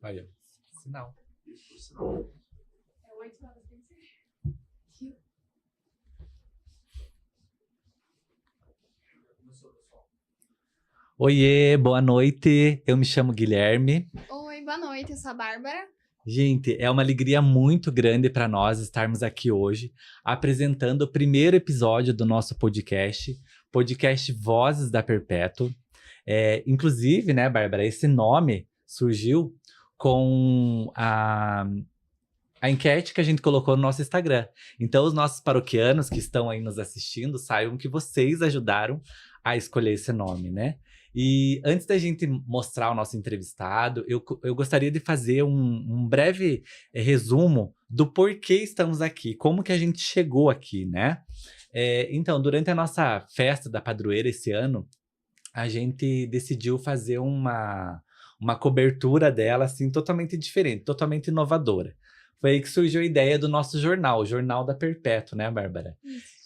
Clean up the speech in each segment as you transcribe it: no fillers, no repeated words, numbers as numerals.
Olha, sinal. É 8 horas, tem que ser. Oiê, boa noite. Eu me chamo Guilherme. Oi, boa noite, eu sou a Bárbara. Gente, é uma alegria muito grande para nós estarmos aqui hoje apresentando o primeiro episódio do nosso podcast Vozes da Perpétuo. Inclusive, né, Bárbara, esse nome surgiu com a enquete que a gente colocou no nosso Instagram. Então, os nossos paroquianos que estão aí nos assistindo saibam que vocês ajudaram a escolher esse nome, né? E antes da gente mostrar o nosso entrevistado, eu gostaria de fazer um breve resumo do porquê estamos aqui, como que a gente chegou aqui, né? Então, durante a nossa festa da padroeira esse ano, a gente decidiu fazer uma cobertura dela, assim, totalmente diferente, totalmente inovadora. Foi aí que surgiu a ideia do nosso jornal, o Jornal da Perpétuo, né, Bárbara?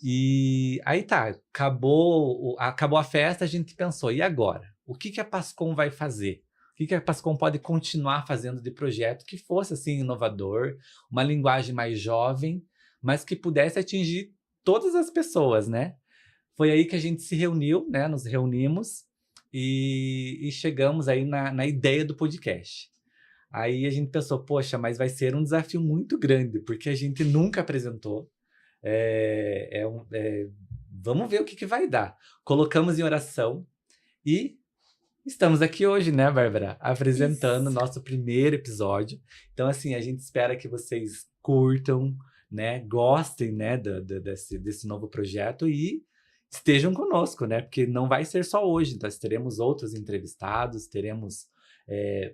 E aí tá, acabou a festa, a gente pensou, e agora? O que a Pascom vai fazer? O que a Pascom pode continuar fazendo de projeto que fosse, assim, inovador, uma linguagem mais jovem, mas que pudesse atingir todas as pessoas, né? Foi aí que a gente se reuniu, né? Nos reunimos e chegamos aí na ideia do podcast. Aí a gente pensou, poxa, mas vai ser um desafio muito grande, porque a gente nunca apresentou. Vamos ver o que vai dar. Colocamos em oração e estamos aqui hoje, né, Bárbara? Apresentando o nosso primeiro episódio. Então, assim, a gente espera que vocês curtam, né? Gostem, né, desse novo projeto e estejam conosco, né? Porque não vai ser só hoje. Nós teremos outros entrevistados, teremos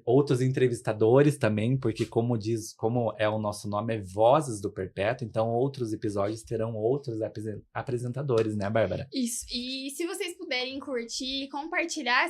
outros entrevistadores também, porque como é o nosso nome, é Vozes do Perpétuo, então outros episódios terão outros apresentadores, né, Bárbara? Isso, e se vocês puderem curtir e compartilhar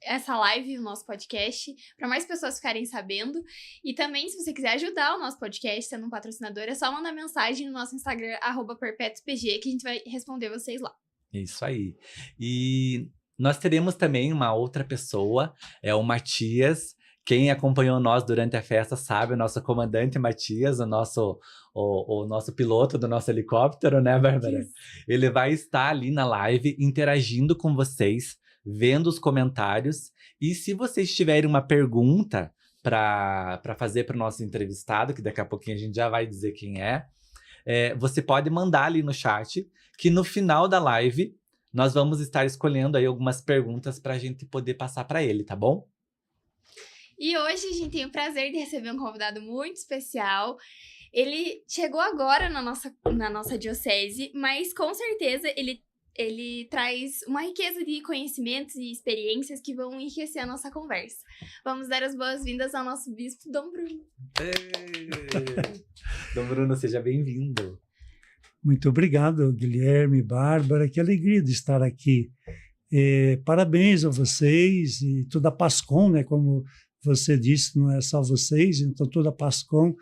essa live, o nosso podcast, para mais pessoas ficarem sabendo. E também, se você quiser ajudar o nosso podcast, sendo um patrocinador, é só mandar mensagem no nosso Instagram, @perpetuopg, que a gente vai responder vocês lá. Isso aí. E nós teremos também uma outra pessoa, é o Matias. Quem acompanhou nós durante a festa sabe, o nosso comandante Matias, o nosso piloto do nosso helicóptero, né, Bárbara? Isso. Ele vai estar ali na live interagindo com vocês, vendo os comentários. E se vocês tiverem uma pergunta para fazer para o nosso entrevistado, que daqui a pouquinho a gente já vai dizer quem você pode mandar ali no chat, que no final da live nós vamos estar escolhendo aí algumas perguntas para a gente poder passar para ele, tá bom? E hoje a gente tem o prazer de receber um convidado muito especial. Ele chegou agora na nossa diocese, mas com certeza ele traz uma riqueza de conhecimentos e experiências que vão enriquecer a nossa conversa. Vamos dar as boas-vindas ao nosso bispo, Dom Bruno. Dom Bruno, seja bem-vindo. Muito obrigado, Guilherme, Bárbara, que alegria de estar aqui. Parabéns a vocês e toda a Pascom, né? Como você disse, não é só vocês, então toda a Pascom.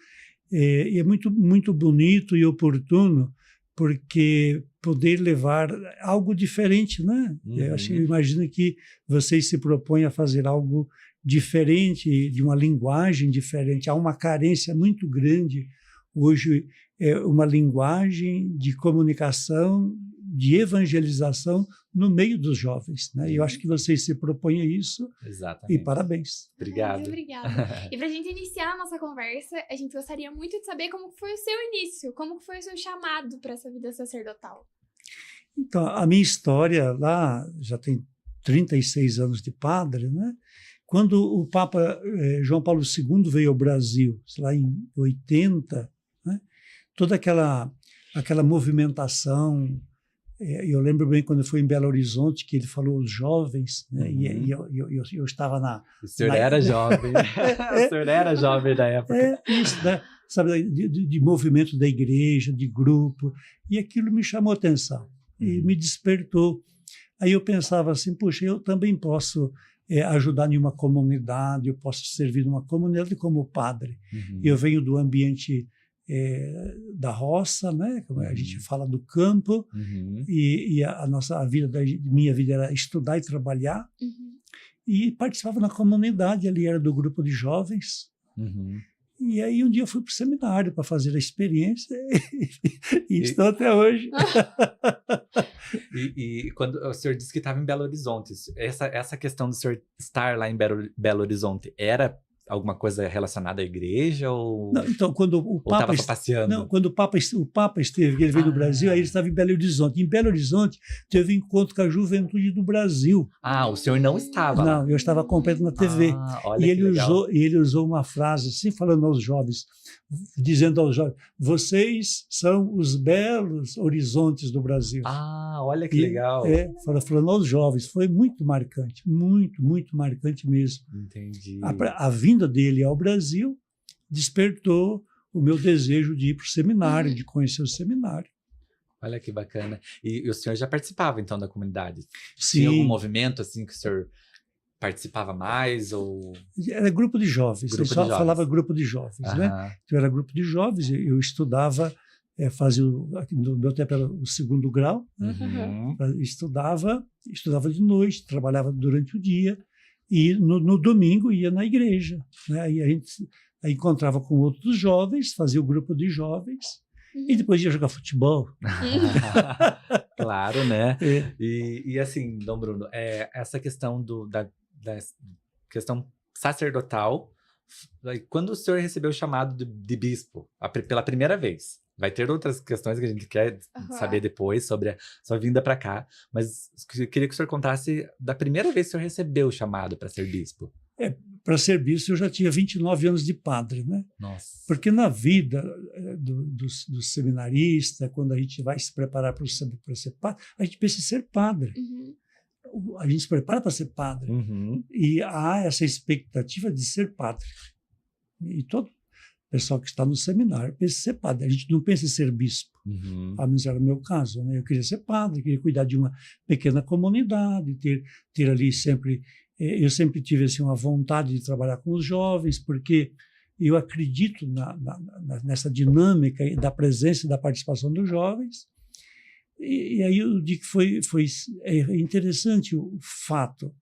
E é muito, muito bonito e oportuno, porque poder levar algo diferente, né? Eu imagino que vocês se propõem a fazer algo diferente, de uma linguagem diferente. Há uma carência muito grande hoje, uma linguagem de comunicação, de evangelização no meio dos jovens, né? E eu acho que vocês se propõem a isso. Exatamente. E parabéns. Obrigado. Muito obrigada. E para a gente iniciar a nossa conversa, a gente gostaria muito de saber como foi o seu início, como foi o seu chamado para essa vida sacerdotal. Então, a minha história lá já tem 36 anos de padre, né? Quando o Papa João Paulo II veio ao Brasil, lá em 80, né? Toda aquela movimentação. Eu lembro bem quando eu fui em Belo Horizonte, que ele falou os jovens, né? E eu estava na... O senhor era jovem. O senhor era jovem na época. Isso, né? Sabe, de movimento da igreja, de grupo, e aquilo me chamou a atenção, e me despertou. Aí eu pensava assim, puxa, eu também posso ajudar em uma comunidade, eu posso servir numa comunidade como padre. Eu venho do ambiente da roça, né? Como a gente fala do campo, e minha vida era estudar e trabalhar. e participava na comunidade, ali era do grupo de jovens. Uhum. E aí um dia eu fui para o seminário para fazer a experiência e estou até hoje. E quando o senhor disse que estava em Belo Horizonte, essa questão do senhor estar lá em Belo Horizonte era alguma coisa relacionada à igreja ou Não, então, quando o Papa estava só passeando? Não, quando o Papa esteve, ele veio do Brasil, aí ele estava em Belo Horizonte. Em Belo Horizonte teve um encontro com a juventude do Brasil. O senhor não estava lá? Não, eu estava acompanhando na TV. Olha E que legal. ele usou uma frase assim, falando aos jovens, dizendo aos jovens: vocês são os belos horizontes do Brasil. Olha que legal. Falando aos jovens, foi muito marcante, muito, muito marcante mesmo. Entendi. A vinda dele ao Brasil despertou o meu desejo de ir para o seminário, de conhecer o seminário. Olha que bacana. E o senhor já participava, então, da comunidade? Sim. Tinha algum movimento, assim, que o senhor participava mais? Ou... Era grupo de jovens. Eu só falava grupo de jovens, né? Então, era grupo de jovens. Eu estudava, fazia, no meu tempo era o 2º grau, né? Estudava de noite, trabalhava durante o dia, e no domingo ia na igreja, né? Aí a gente encontrava com outros jovens, fazia o grupo de jovens, e depois ia jogar futebol. Claro, né? E assim, Dom Bruno, essa questão da questão sacerdotal, quando o senhor recebeu o chamado de bispo pela primeira vez, vai ter outras questões que a gente quer saber depois sobre a sua vinda para cá, mas eu queria que o senhor contasse da primeira vez que o senhor recebeu o chamado para ser bispo. Para ser bispo eu já tinha 29 anos de padre, né? Nossa. Porque na vida do seminarista, quando a gente vai se preparar para ser padre, a gente pensa em ser padre. A gente se prepara para ser padre. E há essa expectativa de ser padre. E todo pessoal que está no seminário pensa em ser padre. A gente não pensa em ser bispo. Mas era o meu caso, né? Eu queria ser padre, queria cuidar de uma pequena comunidade, ter ali sempre... Eu sempre tive assim, uma vontade de trabalhar com os jovens, porque eu acredito nessa dinâmica da presença e da participação dos jovens. E aí eu digo que foi interessante o fato.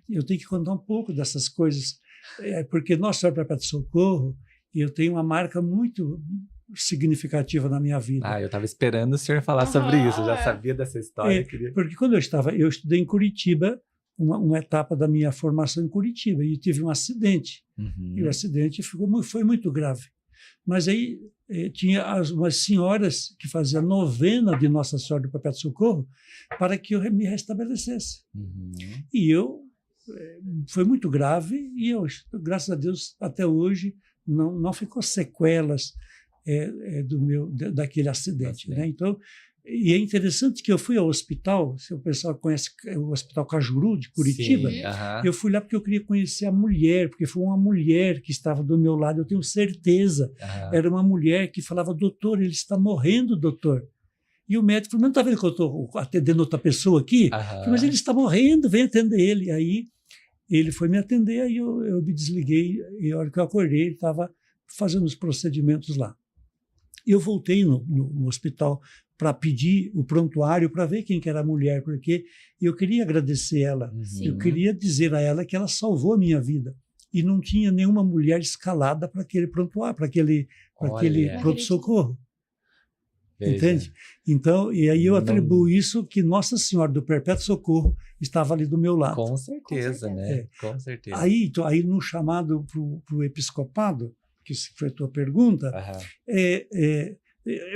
Eu tenho que contar um pouco dessas coisas, porque Nossa Senhora Perpétua de Socorro, eu tenho uma marca muito significativa na minha vida. Eu estava esperando o senhor falar sobre isso, eu já sabia dessa história. Porque quando eu estudei em Curitiba, uma etapa da minha formação em Curitiba, e tive um acidente. E o acidente foi muito grave. Mas aí tinha umas senhoras que faziam novena de Nossa Senhora do Perpétuo Socorro para que eu me restabelecesse. E foi muito grave, e eu, graças a Deus, até hoje, não ficou sequelas daquele acidente. Né? Então, e é interessante que eu fui ao hospital, se o pessoal conhece o Hospital Cajuru, de Curitiba. Sim, eu fui lá porque eu queria conhecer a mulher, porque foi uma mulher que estava do meu lado, eu tenho certeza. Era uma mulher que falava: doutor, ele está morrendo, doutor. E o médico falou: não está vendo que eu estou atendendo outra pessoa aqui? Falei, mas ele está morrendo, vem atender ele. Aí ele foi me atender, aí eu me desliguei, e a hora que eu acordei, ele estava fazendo os procedimentos lá. Eu voltei no hospital para pedir o prontuário, para ver quem que era a mulher, porque eu queria agradecer ela. Eu queria dizer a ela que ela salvou a minha vida. E não tinha nenhuma mulher escalada para aquele prontuário, para aquele pronto-socorro. Entende? Então, e aí eu atribuo isso que Nossa Senhora do Perpétuo Socorro estava ali do meu lado. Com certeza, né? Com certeza. Aí no chamado para o episcopado, que foi a tua pergunta,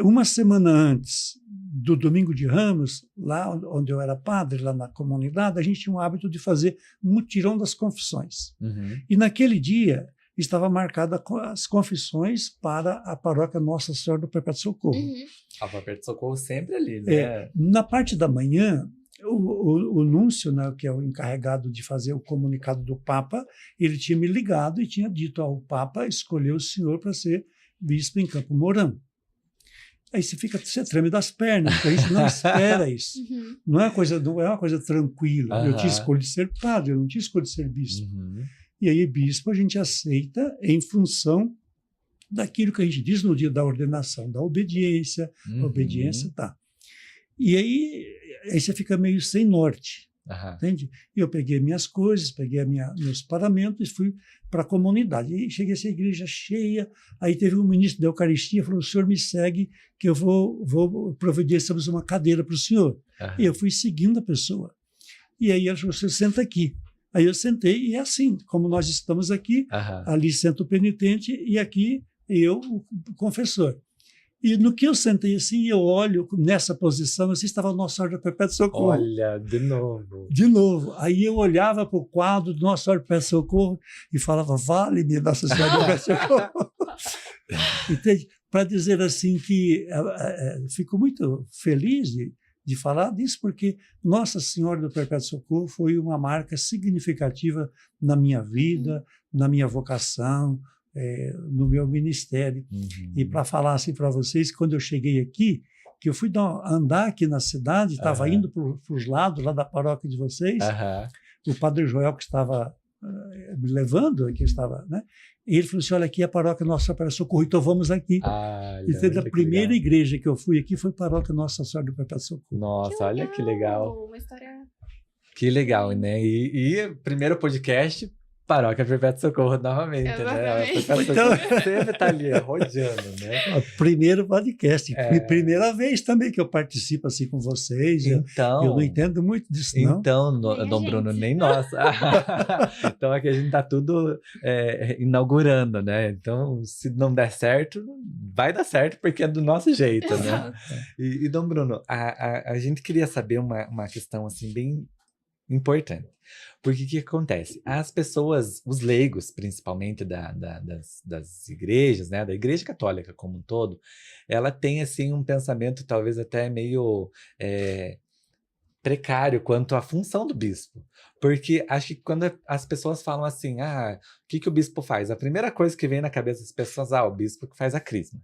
uma semana antes do Domingo de Ramos, lá onde eu era padre, lá na comunidade, a gente tinha o hábito de fazer mutirão das confissões. E naquele dia estava marcada as confissões para a paróquia Nossa Senhora do Perpétuo Socorro. A Perpétuo Socorro sempre ali, né? Na parte da manhã, o núncio, né, que é o encarregado de fazer o comunicado do Papa, ele tinha me ligado e tinha dito ao Papa escolher o senhor para ser bispo em Campo Mourão. Aí você treme das pernas, porque a gente não espera isso. Não é uma coisa tranquila. Eu tinha escolhido ser padre, eu não tinha escolhido ser bispo. E aí, bispo, a gente aceita em função daquilo que a gente diz no dia da ordenação, da obediência. Obediência, tá. E aí você fica meio sem norte. Entende? E eu peguei minhas coisas, peguei meus paramentos e fui para a comunidade. E cheguei a essa igreja cheia, aí teve um ministro da Eucaristia, falou, o senhor me segue, que eu vou providenciar uma cadeira para o senhor. E eu fui seguindo a pessoa. E aí ela falou, você senta aqui. Aí eu sentei e é assim, como nós estamos aqui, ali senta o penitente e aqui eu, o confessor. E no que eu sentei assim, eu olho nessa posição, assim estava o Nossa Senhora do Perpétuo Socorro. Olha, de novo. De novo. Aí eu olhava para o quadro do Nossa Senhora do Perpétuo Socorro e falava, vale-me Nossa Senhora do Perpétuo Socorro. Entende? Para dizer assim que fico muito feliz de falar disso, porque Nossa Senhora do Perpétuo Socorro foi uma marca significativa na minha vida, na minha vocação, no meu ministério. E para falar assim para vocês, quando eu cheguei aqui, que eu fui andar aqui na cidade, estava indo para os lados lá da paróquia de vocês, o padre Joel que estava me levando, que estava, né? E ele falou assim, olha, aqui é a paróquia Nossa Senhora do Perpétuo Socorro, então vamos aqui. Então, a primeira igreja que eu fui aqui foi a paróquia Nossa Senhora do Perpétuo Socorro. Nossa, olha que legal. Uma história... Que legal, né? E primeiro podcast, Paróquia Perpétuo Socorro novamente, né? Então, sempre tá ali, rodeando, né? O primeiro podcast, primeira vez também que eu participo assim com vocês. Então, eu não entendo muito disso, não. Então, Dom Bruno, nem nós. Então, aqui a gente tá tudo inaugurando, né? Então, se não der certo, vai dar certo, porque é do nosso jeito, né? E Dom Bruno, a gente queria saber uma questão assim bem importante. Porque o que acontece? As pessoas, os leigos, principalmente das igrejas, né, da Igreja Católica como um todo, ela tem assim um pensamento talvez até meio precário quanto à função do bispo. Porque acho que quando as pessoas falam assim, o que o bispo faz? A primeira coisa que vem na cabeça das pessoas, o bispo que faz a crisma.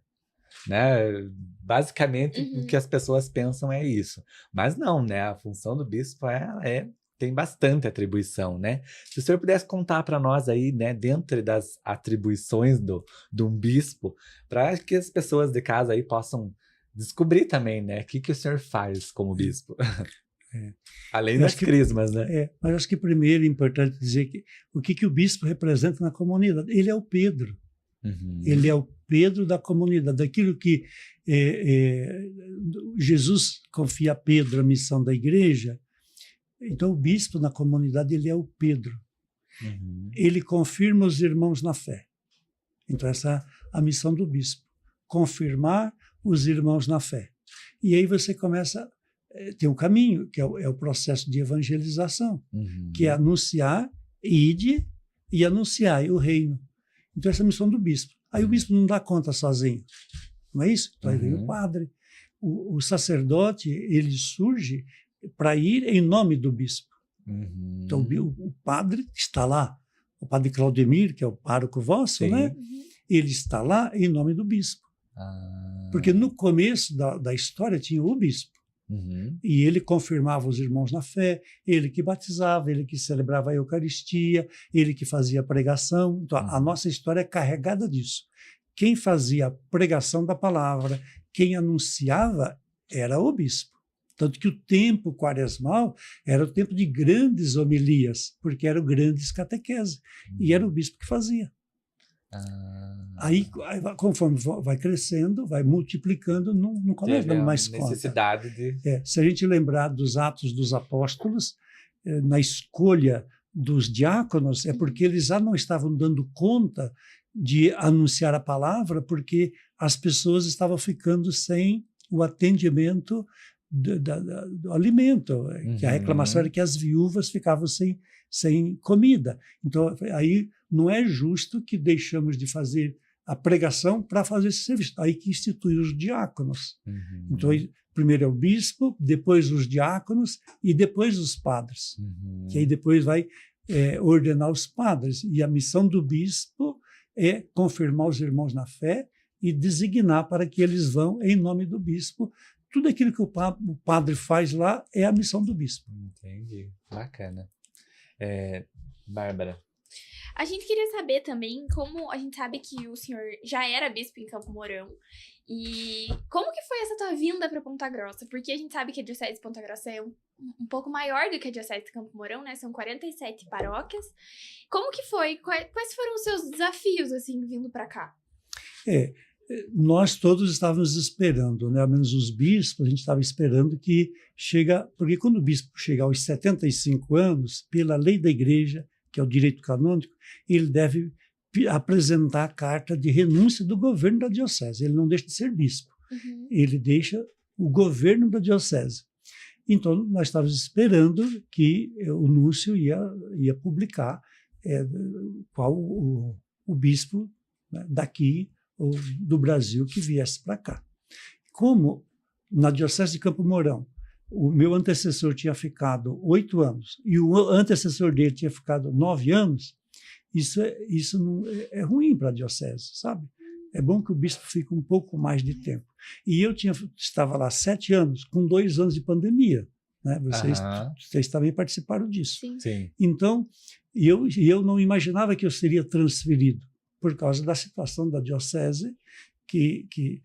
Né? Basicamente, o que as pessoas pensam é isso. Mas não, né? A função do bispo tem bastante atribuição, né? Se o senhor pudesse contar para nós aí, né, dentro das atribuições de um bispo, para que as pessoas de casa aí possam descobrir também, né, o que o senhor faz como bispo. Além das crismas, né? Mas acho que primeiro é importante dizer que o que o bispo representa na comunidade. Ele é o Pedro. Ele é o Pedro da comunidade. Daquilo que Jesus confia a Pedro a missão da igreja. Então, o bispo na comunidade, ele é o Pedro. Ele confirma os irmãos na fé. Então, essa é a missão do bispo. Confirmar os irmãos na fé. E aí você começa... Tem um caminho, que é o processo de evangelização, que é anunciar, ide e anunciar o reino. Então, essa é a missão do bispo. Aí o bispo não dá conta sozinho. Não é isso? Então, aí vem o padre. O sacerdote, ele surge para ir em nome do bispo. Então, o padre está lá. O padre Claudemir, que é o pároco vosso, né? Ele está lá em nome do bispo. Porque no começo da história tinha o bispo. E ele confirmava os irmãos na fé, ele que batizava, ele que celebrava a Eucaristia, ele que fazia a pregação. Então, a nossa história é carregada disso. Quem fazia a pregação da palavra, quem anunciava, era o bispo. Tanto que o tempo quaresmal era o tempo de grandes homilias, porque eram grandes catequeses. E era o bispo que fazia. Aí, conforme vai crescendo, vai multiplicando, não começa mais conta. Necessidade de... Se a gente lembrar dos Atos dos Apóstolos, na escolha dos diáconos, é porque eles já não estavam dando conta de anunciar a palavra, porque as pessoas estavam ficando sem o atendimento do alimento, que a reclamação era que as viúvas ficavam sem comida. Então, aí não é justo que deixamos de fazer a pregação para fazer esse serviço. Aí que institui os diáconos. Então, primeiro é o bispo, depois os diáconos e depois os padres. Que aí depois vai ordenar os padres. E a missão do bispo é confirmar os irmãos na fé e designar para que eles vão em nome do bispo. Tudo aquilo que o padre faz lá é a missão do bispo. Entendi. Bacana. Bárbara. A gente queria saber também como a gente sabe que o senhor já era bispo em Campo Mourão. E como que foi essa tua vinda para Ponta Grossa? Porque a gente sabe que a Diocese de Ponta Grossa é um pouco maior do que a Diocese de Campo Mourão, né? São 47 paróquias. Como que foi? Quais foram os seus desafios, assim, vindo para cá? Nós todos estávamos esperando, né? Ao menos os bispos, a gente estava esperando que porque quando o bispo chega aos 75 anos, pela lei da igreja, que é o direito canônico, ele deve apresentar a carta de renúncia do governo da diocese. Ele não deixa de ser bispo, ele deixa o governo da diocese. Então, nós estávamos esperando que o núncio ia publicar qual o bispo, né, daqui ou do Brasil que viesse para cá. Como na Diocese de Campo Mourão, o meu antecessor tinha ficado 8 anos e o antecessor dele tinha ficado 9 anos, isso não é ruim para a diocese, sabe? É bom que o bispo fique um pouco mais de tempo. E eu estava lá 7 anos, com 2 anos de pandemia, né? Vocês também participaram disso. Sim. Então, eu não imaginava que eu seria transferido por causa da situação da diocese, que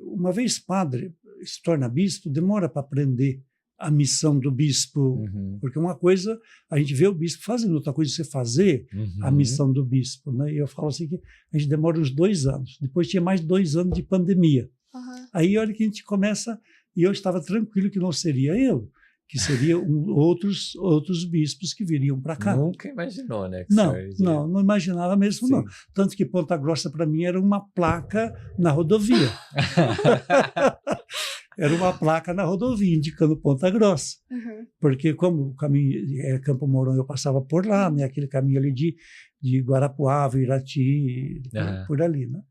uma vez padre se torna bispo, demora para aprender a missão do bispo, porque uma coisa, a gente vê o bispo fazendo, outra coisa você fazer a missão do bispo, né? E eu falo assim que a gente demora uns 2 anos, depois tinha mais 2 anos de pandemia. Aí olha que a gente começa, e eu estava tranquilo que não seria eu, que seriam outros bispos que viriam para cá. Nunca imaginou, né? Não imaginava mesmo. Sim. Não. Tanto que Ponta Grossa, para mim, era uma placa na rodovia. Era uma placa na rodovia, indicando Ponta Grossa. Porque como o caminho era Campo Mourão, eu passava por lá, né? Aquele caminho ali de Guarapuava, Irati, por ali, né?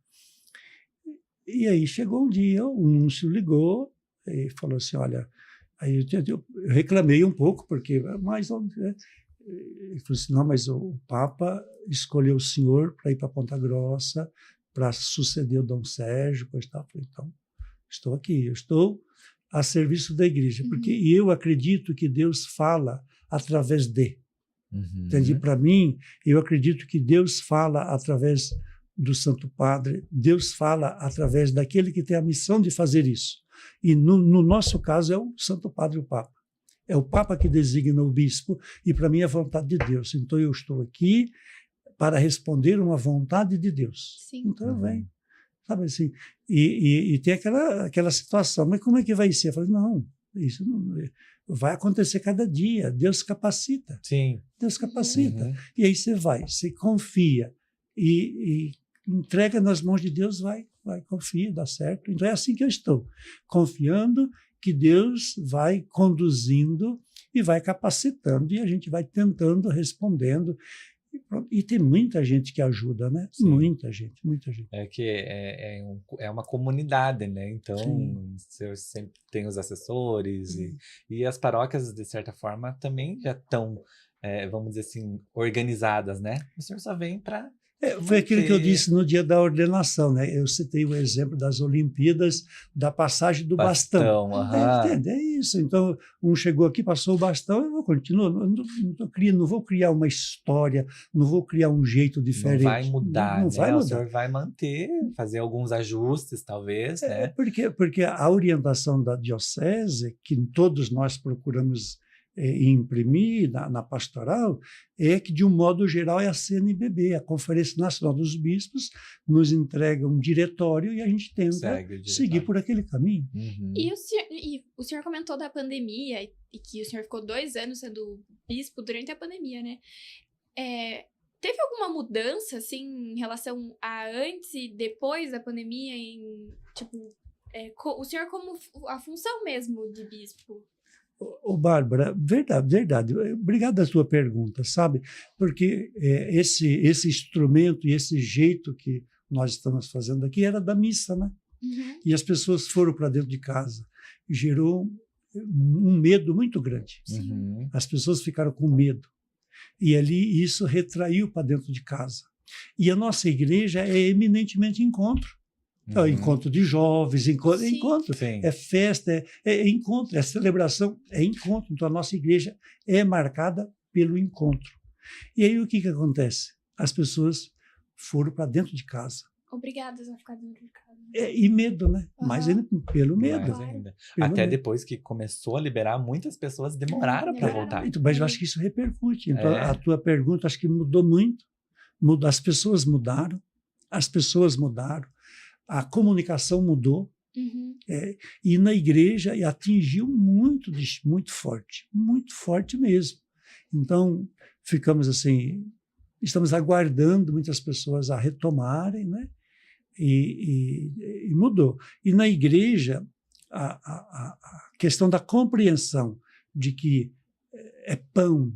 E aí chegou um dia, o núncio ligou e falou assim, olha... Aí eu reclamei um pouco, porque... Ele falou assim, não, mas o Papa escolheu o senhor para ir para Ponta Grossa, para suceder o Dom Sérgio, coisa e tal. Eu falei, então, estou aqui, eu estou a serviço da igreja, porque eu acredito que Deus fala através de. Entendi? Para mim, eu acredito que Deus fala através do Santo Padre, Deus fala através daquele que tem a missão de fazer isso. E no nosso caso é o Santo Padre, o Papa. É o Papa que designa o bispo e para mim é a vontade de Deus. Então eu estou aqui para responder uma vontade de Deus. Sim. Então eu venho, sabe assim. E tem aquela situação, mas como é que vai ser? Eu falei, não, isso não vai acontecer cada dia. Deus capacita. Sim. Deus capacita. E aí você confia e entrega nas mãos de Deus, vai, confia, dá certo. Então é assim que eu estou, confiando que Deus vai conduzindo e vai capacitando, e a gente vai tentando, respondendo. E tem muita gente que ajuda, né? Sim. Muita gente. É que é uma comunidade, né? Então, você sempre tem os assessores e as paróquias, de certa forma, também já estão, vamos dizer assim, organizadas, né? O senhor só vem para... Foi aquilo que eu disse no dia da ordenação, né? Eu citei o exemplo das Olimpíadas, da passagem do bastão. É isso. Então, um chegou aqui, passou o bastão, eu continuo. Não vou criar uma história, não vou criar um jeito diferente. Não vai mudar, não vai mudar. O senhor vai manter, fazer alguns ajustes, talvez, né? Porque a orientação da diocese, que todos nós procuramos imprimir na pastoral, é que, de um modo geral, é a CNBB, a Conferência Nacional dos Bispos, nos entrega um diretório e a gente tenta seguir por aquele caminho. E o senhor comentou da pandemia e que o senhor ficou 2 anos sendo bispo durante a pandemia, né? Teve alguma mudança, assim, em relação a antes e depois da pandemia, o senhor como a função mesmo de bispo? Bárbara, verdade. Obrigado pela sua pergunta, sabe? Porque esse instrumento e esse jeito que nós estamos fazendo aqui era da missa, né? E as pessoas foram para dentro de casa. Gerou um medo muito grande. As pessoas ficaram com medo. E ali isso retraiu para dentro de casa. E a nossa igreja é eminentemente encontro. Encontro de jovens, encontro, é festa, é encontro, é celebração, é encontro. Então a nossa igreja é marcada pelo encontro. E aí o que acontece? As pessoas foram para dentro de casa. obrigadas a ficar dentro de casa. E medo, né? Mais ainda pelo medo. Mais Claro. ainda. Pelo Até medo. depois que começou a liberar, muitas pessoas demoraram para Demoraram. voltar. Então, mas eu acho que isso repercute. Então, É. a tua pergunta, acho que mudou muito. As pessoas mudaram, a comunicação mudou, Uhum. e na igreja atingiu muito forte mesmo. Então, ficamos assim, estamos aguardando muitas pessoas a retomarem, né? E mudou. E na igreja, a questão da compreensão de que é pão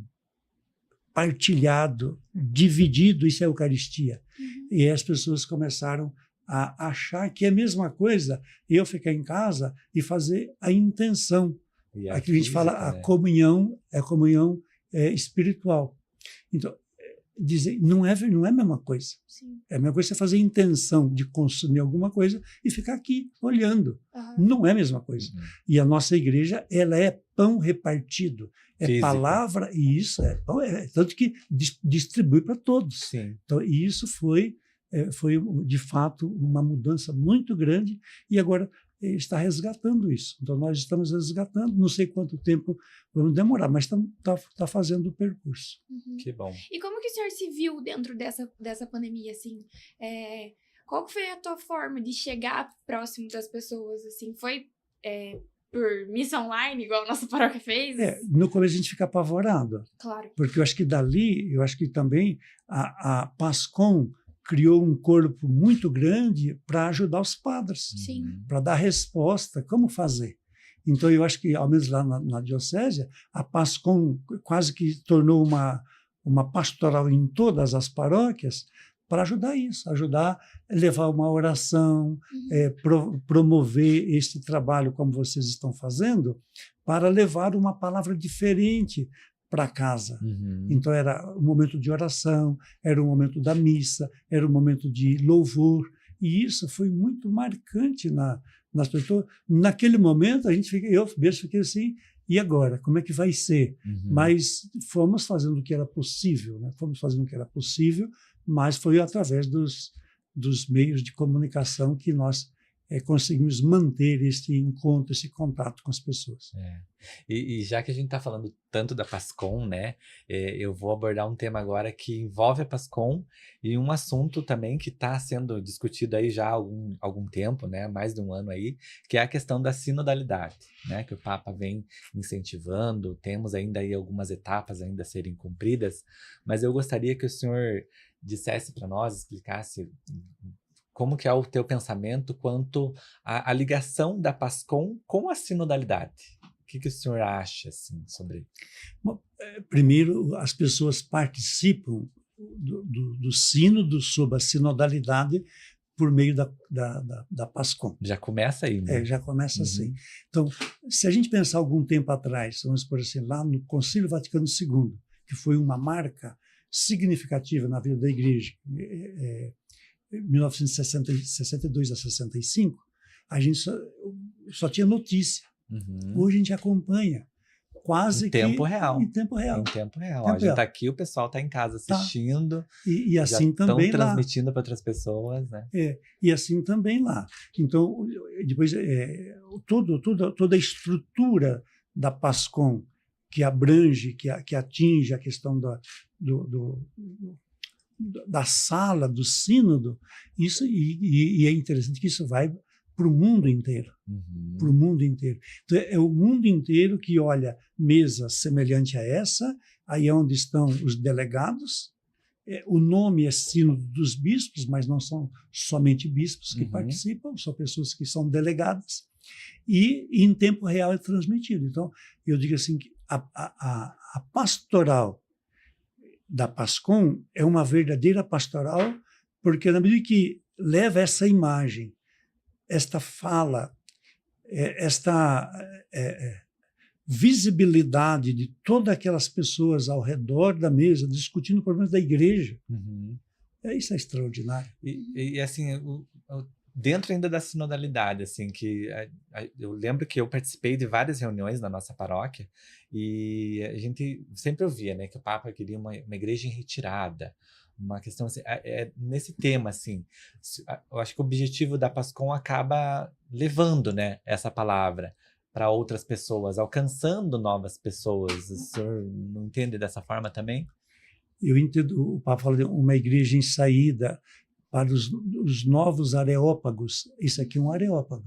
partilhado, dividido, isso é a Eucaristia. Uhum. E aí as pessoas começaram a achar que é a mesma coisa eu ficar em casa e fazer a intenção. E Aqui a gente fala física, a né? comunhão, espiritual. Então, dizer, não é a mesma coisa. Sim. É a mesma coisa você fazer intenção de consumir alguma coisa e ficar aqui olhando. Aham. Não é a mesma coisa. Uhum. E a nossa igreja, ela é pão repartido. É Físico. palavra, e isso é pão, tanto que distribui para todos. Sim. Então, e isso foi, de fato, uma mudança muito grande, e agora está resgatando isso. Então, nós estamos resgatando, não sei quanto tempo vamos demorar, mas está fazendo o percurso. Uhum. Que bom. E como que o senhor se viu dentro dessa pandemia, assim? Qual que foi a tua forma de chegar próximo das pessoas, assim? Foi por missa online, igual a nossa paróquia fez? No começo a gente fica apavorado, Claro. porque eu acho que também a PASCOM criou um corpo muito grande para ajudar os padres, Sim. para dar resposta, como fazer. Então, eu acho que, ao menos lá na diocese, a PASCOM quase que tornou uma pastoral em todas as paróquias para ajudar isso, ajudar a levar uma oração, promover este trabalho como vocês estão fazendo, para levar uma palavra diferente para casa. Uhum. Então, era um momento de oração, era um momento da missa, era um momento de louvor, e isso foi muito marcante nas pessoas. Naquele momento, eu mesmo fiquei assim, e agora? Como é que vai ser? Uhum. Mas fomos fazendo o que era possível, né? Mas foi através dos meios de comunicação que nós conseguimos manter este encontro, esse contato com as pessoas. E já que a gente está falando tanto da PASCOM, né, eu vou abordar um tema agora que envolve a PASCOM e um assunto também que está sendo discutido aí já há algum tempo, né, mais de um ano aí, que é a questão da sinodalidade, né, que o Papa vem incentivando. Temos ainda aí algumas etapas ainda a serem cumpridas, mas eu gostaria que o senhor dissesse para nós, explicasse como que é o teu pensamento quanto à ligação da PASCOM com a sinodalidade. O que o senhor acha assim, sobre? Bom, primeiro, as pessoas participam do sínodo sobre a sinodalidade por meio da PASCOM. Já começa aí, né? Já começa assim. Então, se a gente pensar algum tempo atrás, vamos por assim, lá no Concílio Vaticano II, que foi uma marca significativa na vida da Igreja, 1962 a 65, a gente só tinha notícia. Hoje a gente acompanha quase em tempo real. Em tempo real. Em tempo real. A gente está aqui, o pessoal está em casa assistindo. E assim já também estão lá. transmitindo para outras pessoas, né? E assim também lá. Então, depois, toda a estrutura da PASCOM que abrange, que atinge a questão da sala, do sínodo, isso, e é interessante que isso vai para o mundo inteiro. Para o mundo inteiro. Então, é o mundo inteiro que olha mesa semelhante a essa, aí é onde estão os delegados. O nome é Sínodo dos Bispos, mas não são somente bispos que participam, são pessoas que são delegadas, e em tempo real é transmitido. Então, eu digo assim, que a pastoral da PASCOM é uma verdadeira pastoral, porque na medida que leva essa imagem, esta fala, esta visibilidade de todas aquelas pessoas ao redor da mesa discutindo problemas da igreja, isso é extraordinário. E assim, dentro ainda da sinodalidade, assim, que eu lembro que eu participei de várias reuniões na nossa paróquia e a gente sempre ouvia, né, que o Papa queria uma igreja em retirada, uma questão assim, nesse tema, assim, eu acho que o objetivo da PASCOM acaba levando, né, essa palavra para outras pessoas, alcançando novas pessoas. O senhor não entende dessa forma também? Eu entendo, o Papa fala de uma igreja em saída para os novos areópagos. Isso aqui é um areópago.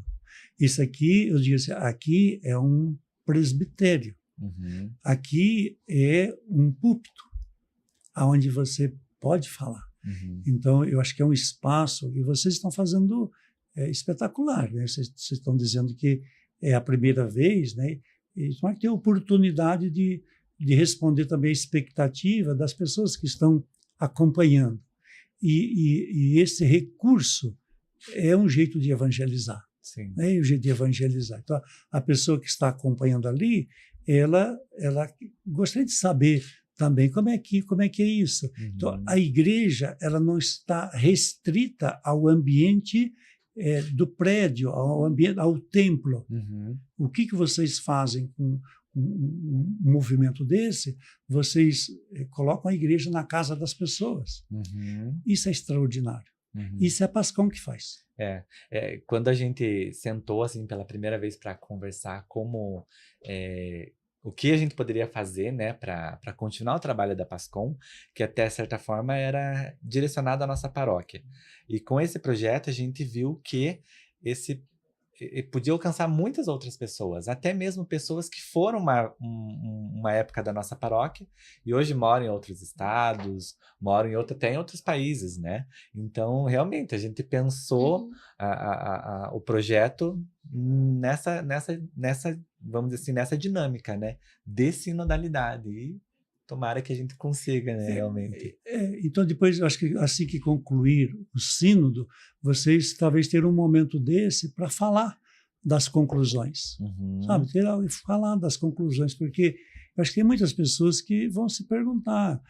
Isso aqui, eu digo assim, aqui é um presbitério. Uhum. Aqui é um púlpito, onde você pode falar. Uhum. Então, eu acho que é um espaço, e vocês estão fazendo espetacular, né? Vocês estão dizendo que é a primeira vez, né? E vai ter oportunidade de responder também a expectativa das pessoas que estão acompanhando. E esse recurso é um jeito de evangelizar. Sim. É um jeito de evangelizar. Então, a pessoa que está acompanhando ali, ela gostaria de saber também como é que é isso. Uhum. Então, a igreja ela não está restrita ao ambiente do prédio, ao templo. Uhum. O que vocês fazem com um movimento desse? Vocês colocam a igreja na casa das pessoas. Uhum. Isso é extraordinário. Uhum. Isso é a PASCOM que faz. Quando a gente sentou assim pela primeira vez para conversar como o que a gente poderia fazer, né, para continuar o trabalho da PASCOM, que até certa forma era direcionado à nossa paróquia. E com esse projeto a gente viu que podia alcançar muitas outras pessoas, até mesmo pessoas que foram uma época da nossa paróquia e hoje moram em outros estados, moram até em outros países, né? Então, realmente, a gente pensou o projeto nessa, vamos dizer assim, nessa dinâmica, né? De sinodalidade. E tomara que a gente consiga, né, realmente. Então, depois, eu acho que assim que concluir o sínodo, vocês talvez terão um momento desse para falar das conclusões, sabe? Falar das conclusões, porque eu acho que tem muitas pessoas que vão se perguntar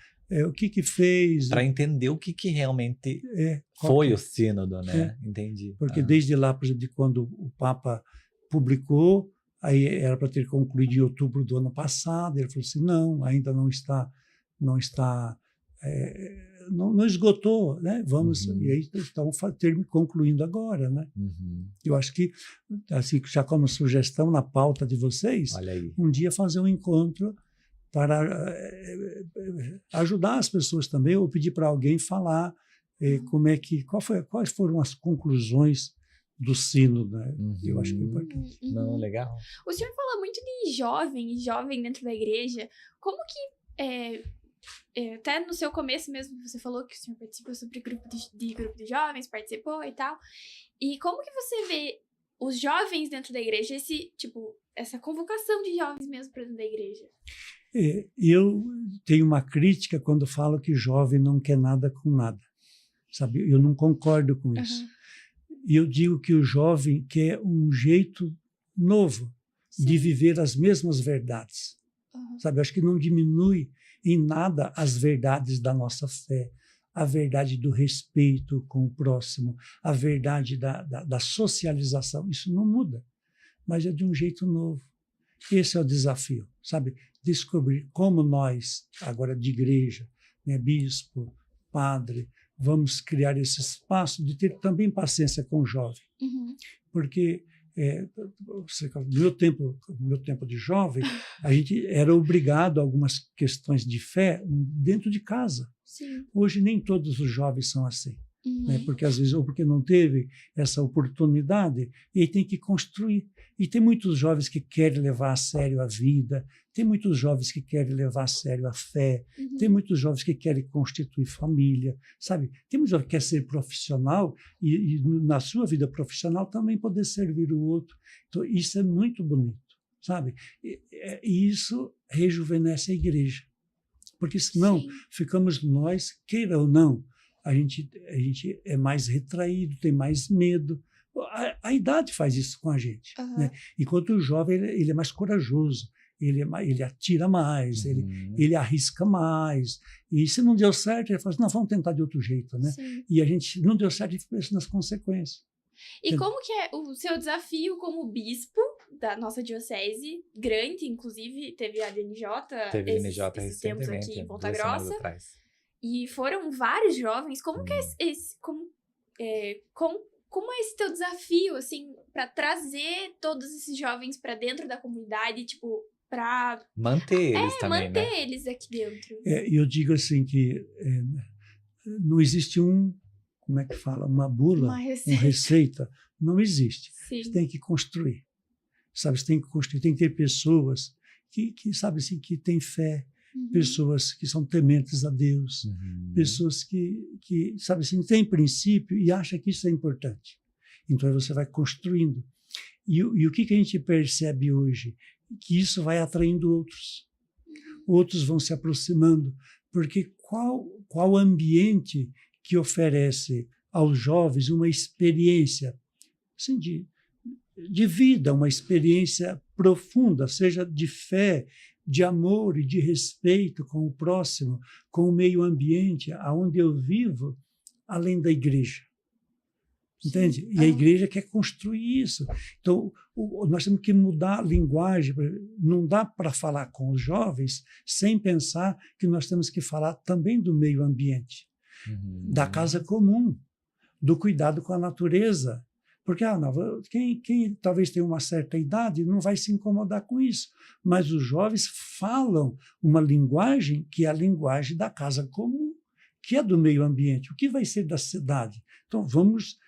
o que fez... Para entender o que realmente foi o sínodo, né? Entendi. Porque desde lá, por exemplo, de quando o Papa publicou, aí era para ter concluído em outubro do ano passado. Ele falou assim: não, ainda não esgotou, né? Vamos, e aí estão concluindo agora, né? Eu acho que, assim, já como sugestão na pauta de vocês, olha aí, um dia fazer um encontro para ajudar as pessoas também, ou pedir para alguém falar quais foram as conclusões do sino, né? Eu acho que é importante. Não, legal. O senhor fala muito de jovem dentro da igreja. Como que, até no seu começo mesmo, você falou que o senhor participou sobre grupo de jovens, participou e tal. E como que você vê os jovens dentro da igreja, essa convocação de jovens mesmo para dentro da igreja? Eu tenho uma crítica quando falo que jovem não quer nada com nada, sabe? Eu não concordo com isso. E eu digo que o jovem quer um jeito novo de viver as mesmas verdades. Sabe? Eu acho que não diminui em nada as verdades da nossa fé, a verdade do respeito com o próximo, a verdade da socialização. Isso não muda, mas é de um jeito novo. Esse é o desafio, sabe? Descobrir como nós, agora de igreja, né, bispo, padre, vamos criar esse espaço de ter também paciência com o jovem. Porque no meu tempo de jovem, a gente era obrigado a algumas questões de fé dentro de casa. Sim. Hoje nem todos os jovens são assim. Né? Porque às vezes, ou porque não teve essa oportunidade, e aí tem que construir. E tem muitos jovens que querem levar a sério a vida, tem muitos jovens que querem levar a sério a fé, tem muitos jovens que querem constituir família, sabe? Tem muitos jovens que querem ser profissional e na sua vida profissional também poder servir o outro. Então, isso é muito bonito, sabe? E isso rejuvenesce a igreja. Porque senão ficamos nós, queira ou não, a gente é mais retraído, tem mais medo. A idade faz isso com a gente. Né? Enquanto o jovem ele é mais corajoso, ele atira mais, ele arrisca mais. E se não deu certo, ele fala assim, não, vamos tentar de outro jeito. Né? E a gente não deu certo e pensa nas consequências. E como que é o seu desafio como bispo da nossa diocese, grande, inclusive, teve a DNJ, Teve NJ esses tempos recentemente, aqui em Ponta 2 semanas Grossa, atrás. e foram vários jovens. Como que é como é esse teu desafio, assim, pra trazer todos esses jovens pra dentro da comunidade, tipo, pra Manter eles também, manter né? eles aqui dentro? Eu digo assim que não existe como é que fala, uma bula, Uma uma receita, não existe. Sim. Você tem que construir, sabe? Você tem que construir, tem que ter pessoas que sabe assim, que têm fé, pessoas que são tementes a Deus, pessoas que sabe assim, têm princípio e acham que isso é importante. Então você vai construindo. E o que a gente percebe hoje? Que isso vai atraindo outros. Outros vão se aproximando, porque qual ambiente que oferece aos jovens uma experiência assim, de vida, uma experiência profunda, seja de fé, de amor e de respeito com o próximo, com o meio ambiente aonde eu vivo, além da igreja. Entende? E a igreja quer construir isso. Então, nós temos que mudar a linguagem. Não dá para falar com os jovens sem pensar que nós temos que falar também do meio ambiente, da casa comum, do cuidado com a natureza. Porque quem talvez tenha uma certa idade não vai se incomodar com isso. Mas os jovens falam uma linguagem que é a linguagem da casa comum, que é do meio ambiente. O que vai ser da cidade? Então, vamos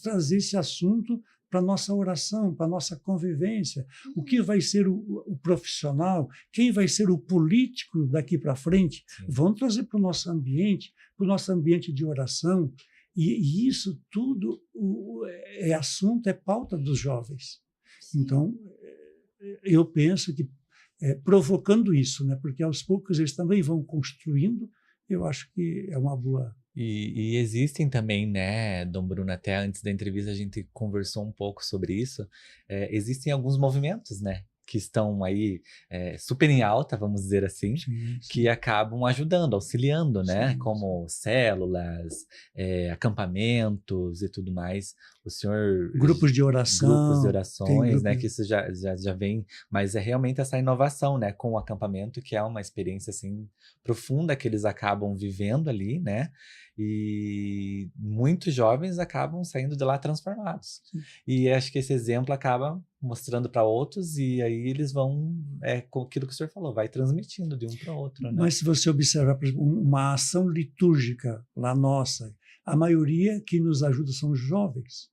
trazer esse assunto para a nossa oração, para a nossa convivência. O que vai ser o profissional? Quem vai ser o político daqui para frente? Sim. Vamos trazer para o nosso ambiente de oração. E isso tudo é assunto, é pauta dos jovens. Sim. Então, eu penso que provocando isso, né, porque aos poucos eles também vão construindo, eu acho que é uma boa... E existem também, né, Dom Bruno, até antes da entrevista a gente conversou um pouco sobre isso, existem alguns movimentos, né, que estão aí super em alta, vamos dizer assim, sim. Que acabam ajudando, auxiliando, né, sim, como células, acampamentos e tudo mais. O senhor... Grupos de orações, né, que isso já vem, mas é realmente essa inovação, né, com o acampamento, que é uma experiência, assim, profunda que eles acabam vivendo ali, né, e muitos jovens acabam saindo de lá transformados. Sim. E acho que esse exemplo acaba mostrando para outros e aí eles vão, com aquilo que o senhor falou, vai transmitindo de um para o outro. Né? Mas se você observar, por exemplo, uma ação litúrgica lá nossa, a maioria que nos ajuda são os jovens.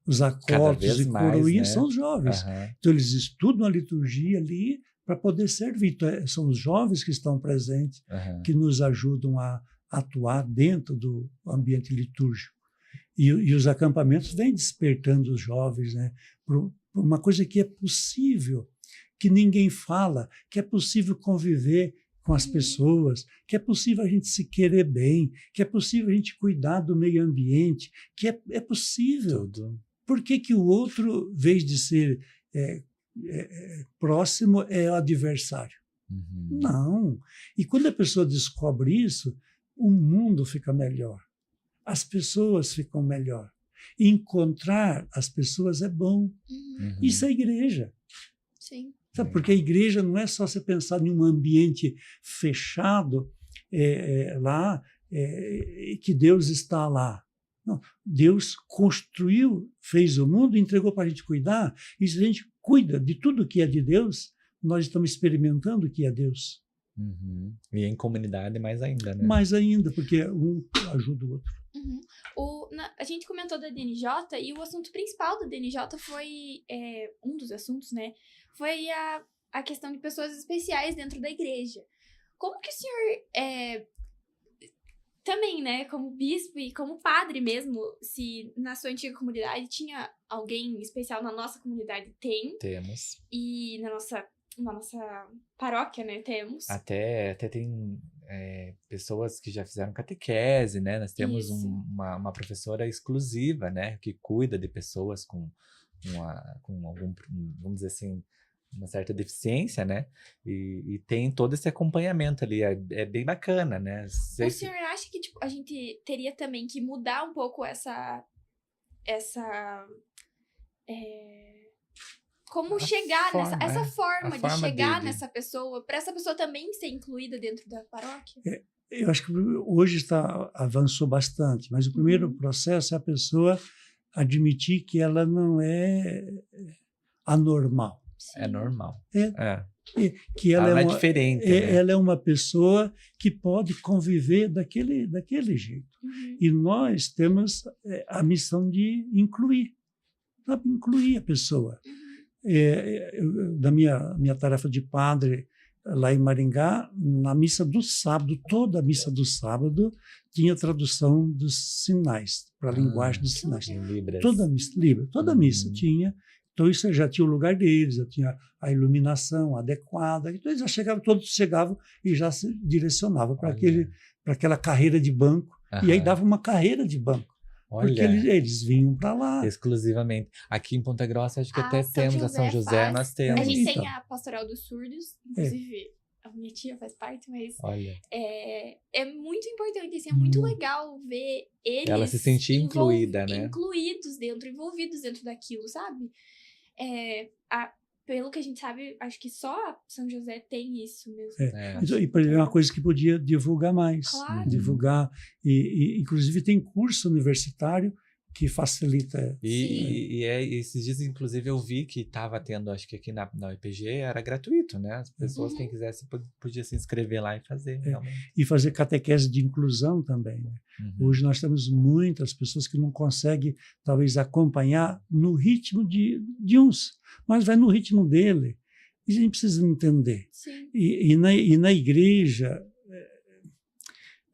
Os acólitos e coroinhas, né? São os jovens. Então eles estudam a liturgia ali para poder servir. Então, são os jovens que estão presentes, que nos ajudam a atuar dentro do ambiente litúrgico. E os acampamentos vêm despertando os jovens, né, por uma coisa que é possível, que ninguém fala, que é possível conviver com as pessoas, que é possível a gente se querer bem, que é possível a gente cuidar do meio ambiente, que é possível. Tudo. Por que o outro, em vez de ser próximo, é o adversário? Não. E quando a pessoa descobre isso, o mundo fica melhor. As pessoas ficam melhor. Encontrar as pessoas é bom. Isso é igreja. Sim. Sabe? Porque a igreja não é só você pensar em um ambiente fechado que Deus está lá. Não. Deus construiu, fez o mundo, entregou para a gente cuidar. E se a gente cuida de tudo que é de Deus, nós estamos experimentando o que é Deus. E em comunidade mais ainda, né? Mais ainda, porque um ajuda o outro. A gente comentou da DNJ e o assunto principal da DNJ foi, um dos assuntos, né? Foi a questão de pessoas especiais dentro da igreja. Como que o senhor, também, né, como bispo e como padre mesmo, se na sua antiga comunidade tinha alguém especial, na nossa comunidade Temos. E na nossa paróquia, né, temos. Até tem pessoas que já fizeram catequese, né? Nós temos uma professora exclusiva, né? Que cuida de pessoas com algum, vamos dizer assim, uma certa deficiência, né? E tem todo esse acompanhamento ali, é bem bacana, né? O senhor acha que a gente teria também que mudar um pouco essa essa como chegar essa forma de chegar dele. nessa pessoa, para essa pessoa também ser incluída dentro da paróquia? Eu acho que hoje avançou bastante, mas o primeiro Uhum. processo é a pessoa admitir que ela não é anormal, É normal. É. que ela, Ela é não uma, é diferente, né? ela é uma pessoa que pode conviver daquele jeito. Uhum. E nós temos a missão de incluir, sabe? Incluir a pessoa. Da minha tarefa de padre lá em Maringá, na missa do sábado, toda a missa do sábado tinha tradução dos sinais, para a linguagem dos sinais. Em Libras. Toda a missa tinha. Então isso já tinha o lugar deles, já tinha a iluminação adequada. Então eles todos chegavam e já se direcionavam para aquela carreira de banco. E aí dava uma carreira de banco. Porque eles vinham para lá. Exclusivamente. Aqui em Ponta Grossa, acho que até São temos José a São José, nós temos. A gente Então. tem a Pastoral dos Surdos, inclusive a minha tia faz parte, mas Olha. é muito importante, assim, é muito legal ver eles Ela se sentir incluída, né? Envolvidos dentro daquilo, sabe? Pelo que a gente sabe, acho que só a São José tem isso mesmo. E por exemplo, é uma coisa que podia divulgar mais. Claro. Divulgar. E inclusive, tem curso universitário que facilita. E esses dias, inclusive, eu vi que estava tendo, acho que aqui na UEPG era gratuito, né? As pessoas, quem quisesse, podia se inscrever lá e fazer, realmente. E fazer catequese de inclusão também. Né? Hoje nós temos muitas pessoas que não conseguem, talvez, acompanhar no ritmo de uns, mas vai no ritmo dele. E a gente precisa entender. Sim. E na igreja,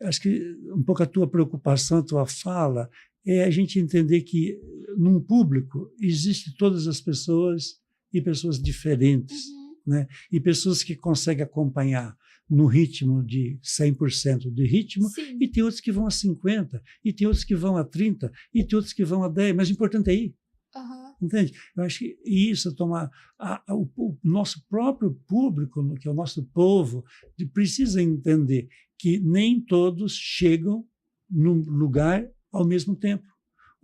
acho que um pouco a tua preocupação, a tua fala, é a gente entender que num público existe todas as pessoas e pessoas diferentes, né? E pessoas que conseguem acompanhar no ritmo de 100% de ritmo. Sim. E tem outros que vão a 50%, e tem outros que vão a 30%, e tem outros que vão a 10%, mas o importante é ir. Entende? Eu acho que isso, o nosso próprio público, que é o nosso povo, precisa entender que nem todos chegam num lugar ao mesmo tempo.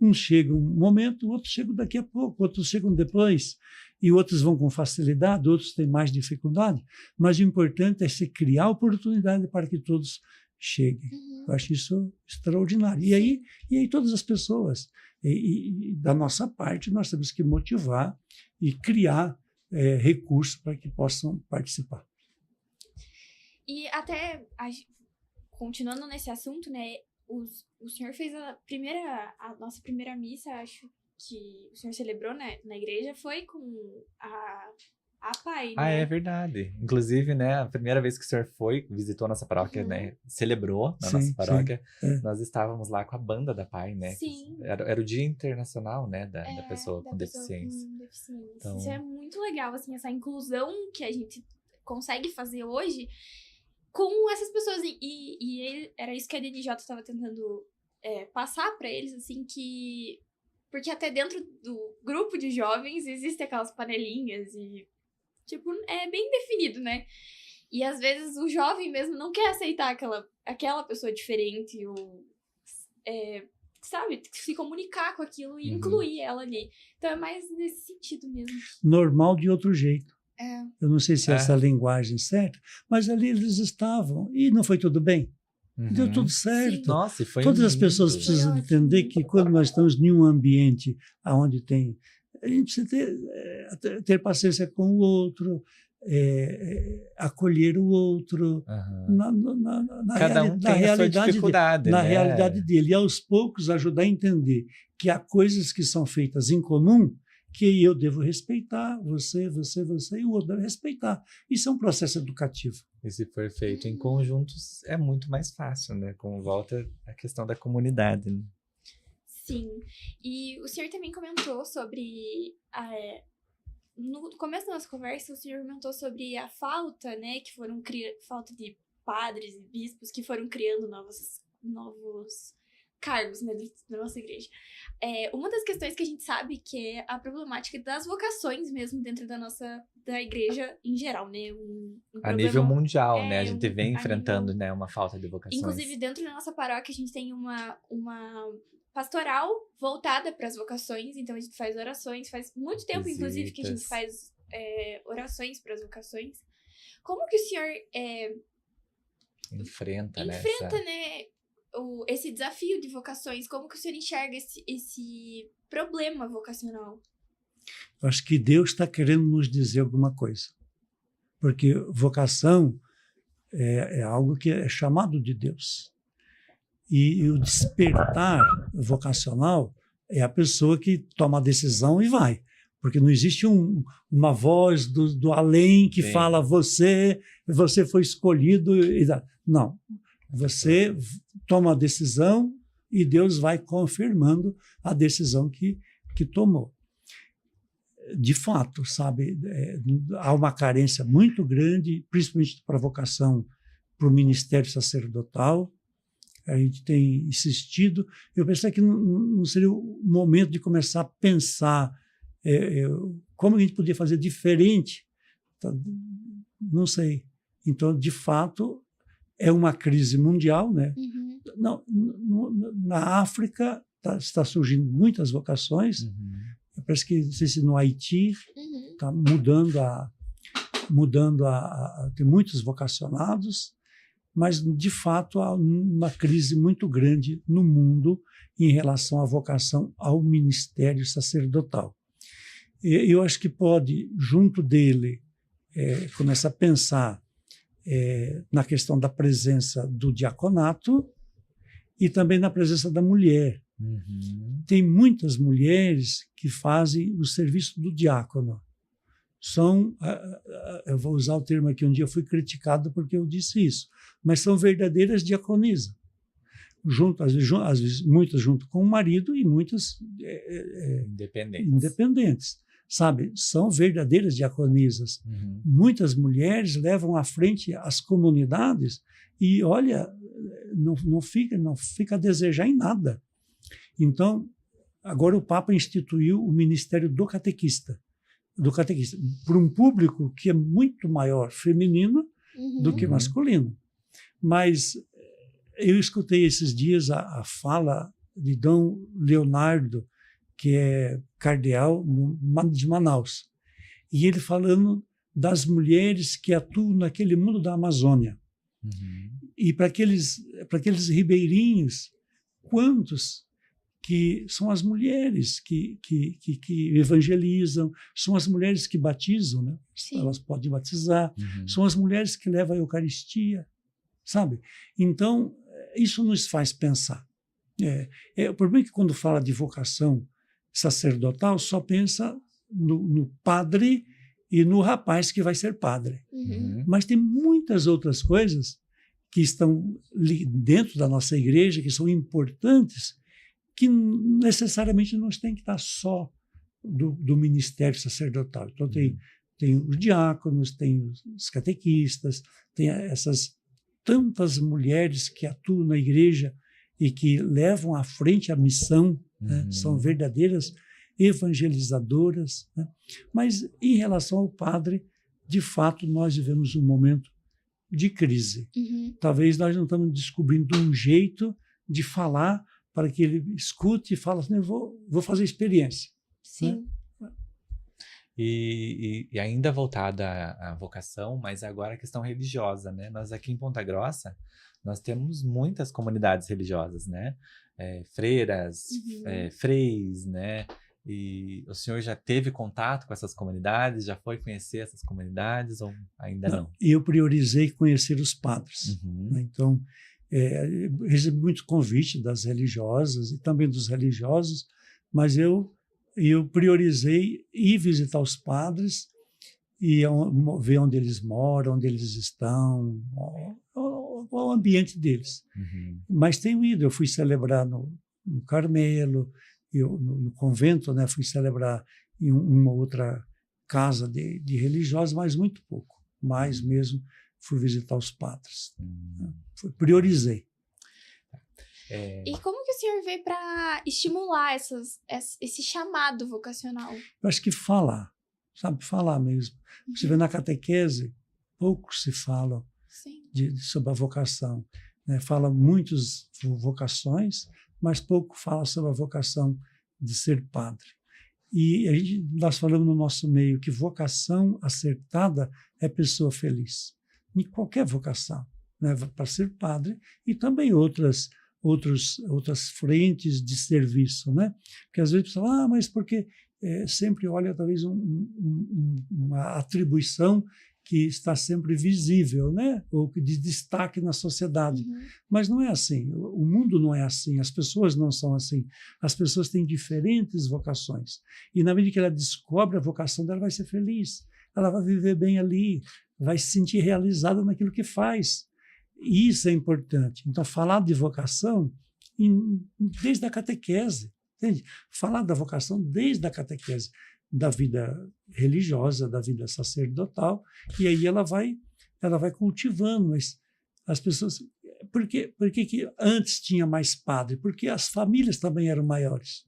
Uns chegam um momento, outros chegam daqui a pouco, outros chegam depois, e outros vão com facilidade, outros têm mais dificuldade. Mas o importante é se criar oportunidade para que todos cheguem. Eu acho isso extraordinário. E aí todas as pessoas, e da nossa parte, nós temos que motivar e criar recursos para que possam participar. E até, continuando nesse assunto, né? O senhor fez a nossa primeira missa, acho que o senhor celebrou, né, na igreja, foi com a PAI, né? É verdade. Inclusive, né, a primeira vez que o senhor visitou a nossa paróquia, né, celebrou na nossa paróquia, nós estávamos lá com a banda da PAI, né? Sim. Era o Dia Internacional, né, da pessoa com deficiência. Então, isso é muito legal, assim, essa inclusão que a gente consegue fazer hoje com essas pessoas. E era isso que a DNJ estava tentando passar para eles, assim, que... Porque até dentro do grupo de jovens existem aquelas panelinhas e, tipo, é bem definido, né? E às vezes o jovem mesmo não quer aceitar aquela pessoa diferente ou, sabe, se comunicar com aquilo e incluir ela ali. Então é mais nesse sentido mesmo. Normal de outro jeito. Eu não sei se é essa a linguagem certa, mas ali eles estavam e não foi tudo bem. Deu tudo certo. Sim. Nossa, e foi Todas as lindo. pessoas precisam entender que quando nós estamos em um ambiente onde tem... A gente precisa ter paciência com o outro, acolher o outro Cada um tem a sua dificuldade, na né? realidade dele. E aos poucos ajudar a entender que há coisas que são feitas em comum que eu devo respeitar, você e o outro deve respeitar. Isso é um processo educativo. E se for feito em conjuntos, é muito mais fácil, né? Com volta a questão da comunidade, né? Sim. E o senhor também comentou sobre... no começo da nossa conversa, o senhor comentou sobre a falta, né? Que foram falta de padres e bispos que foram criando novos cargos, né, da nossa igreja. Uma das questões que a gente sabe que é a problemática das vocações mesmo dentro da igreja em geral, né? A nível mundial, né? A gente vem enfrentando, né, uma falta de vocações. Inclusive, dentro da nossa paróquia, a gente tem pastoral voltada para as vocações. Então, a gente faz orações. Faz muito tempo, inclusive, que a gente faz orações para as vocações. Como que o senhor enfrenta, né, esse desafio de vocações? Como que o senhor enxerga esse problema vocacional? Eu acho que Deus está querendo nos dizer alguma coisa. Porque vocação é algo que é chamado de Deus. E o despertar vocacional é a pessoa que toma a decisão e vai. Porque não existe uma voz do além que fala, você foi escolhido. Não. Você toma a decisão e Deus vai confirmando a decisão que tomou. De fato, sabe, há uma carência muito grande, principalmente para a vocação, para o ministério sacerdotal. A gente tem insistido. Eu pensei que não seria o momento de começar a pensar como a gente podia fazer diferente. Não sei. Então, de fato, é uma crise mundial, né? Uhum. Na África está surgindo muitas vocações. Uhum. Parece que, não sei se no Haiti, está mudando tem muitos vocacionados, mas, de fato, há uma crise muito grande no mundo em relação à vocação ao ministério sacerdotal. Eu acho que pode, junto dele, começar a pensar na questão da presença do diaconato e também na presença da mulher. Uhum. Tem muitas mulheres que fazem o serviço do diácono. Eu vou usar o termo aqui, um dia eu fui criticado porque eu disse isso, mas são verdadeiras diaconisas. Às vezes, muitas junto com o marido e muitas independentes. Sabe? São verdadeiras diaconisas. Uhum. Muitas mulheres levam à frente as comunidades e, olha, não fica a desejar em nada. Então, agora o Papa instituiu o ministério do catequista, para um público que é muito maior feminino do que masculino. Mas eu escutei esses dias a fala de Dom Leonardo, que é cardeal de Manaus, e ele falando das mulheres que atuam naquele mundo da Amazônia. Uhum. E para aqueles ribeirinhos, quantos que são as mulheres que evangelizam, são as mulheres que batizam, né? Elas podem batizar, são as mulheres que levam a Eucaristia, sabe? Então, isso nos faz pensar. O problema é que quando fala de vocação sacerdotal, só pensa no padre e no rapaz que vai ser padre. Uhum. Mas tem muitas outras coisas que estão dentro da nossa igreja, que são importantes, que necessariamente não tem que estar só do ministério sacerdotal. Então, tem os diáconos, tem os catequistas, tem essas tantas mulheres que atuam na igreja e que levam à frente a missão, né? São verdadeiras evangelizadoras. Né? Mas, em relação ao padre, de fato, nós vivemos um momento de crise. Uhum. Talvez nós não estamos descobrindo um jeito de falar para que ele escute e fale assim, eu vou fazer experiência. Sim. Né? E ainda voltada à vocação, mas agora a questão religiosa, né? Nós aqui em Ponta Grossa, nós temos muitas comunidades religiosas, né? Freiras, freis, né? E o senhor já teve contato com essas comunidades? Já foi conhecer essas comunidades ou ainda não? Eu priorizei conhecer os padres. Uhum. Né? Então, recebi muitos convites das religiosas e também dos religiosos, mas eu priorizei ir visitar os padres e ver onde eles moram, onde eles estão, o ambiente deles. Uhum. Mas tenho ido, eu fui celebrar no Carmelo, no convento, né, fui celebrar em uma outra casa de religiosos, mas muito pouco. Mais mesmo fui visitar os padres. Priorizei. E como que o senhor vê para estimular esse chamado vocacional? Eu acho que falar, sabe? Falar mesmo. Você vê na catequese, pouco se fala sobre a vocação. Né? Fala muitas vocações, mas pouco fala sobre a vocação de ser padre. E nós falamos no nosso meio que vocação acertada é pessoa feliz. Em qualquer vocação, né, para ser padre e também outras frentes de serviço, né? Porque às vezes você fala, mas porque sempre olha talvez uma atribuição que está sempre visível, né? Ou de destaque na sociedade. Mas não é assim, o mundo não é assim, as pessoas não são assim. As pessoas têm diferentes vocações. E na medida que ela descobre a vocação dela, vai ser feliz. Ela vai viver bem ali, vai se sentir realizada naquilo que faz. E isso é importante. Então, falar de vocação desde a catequese, entende? Falar da vocação desde a catequese, da vida religiosa, da vida sacerdotal, e aí ela vai cultivando. Mas as pessoas... Por que antes tinha mais padre? Porque as famílias também eram maiores.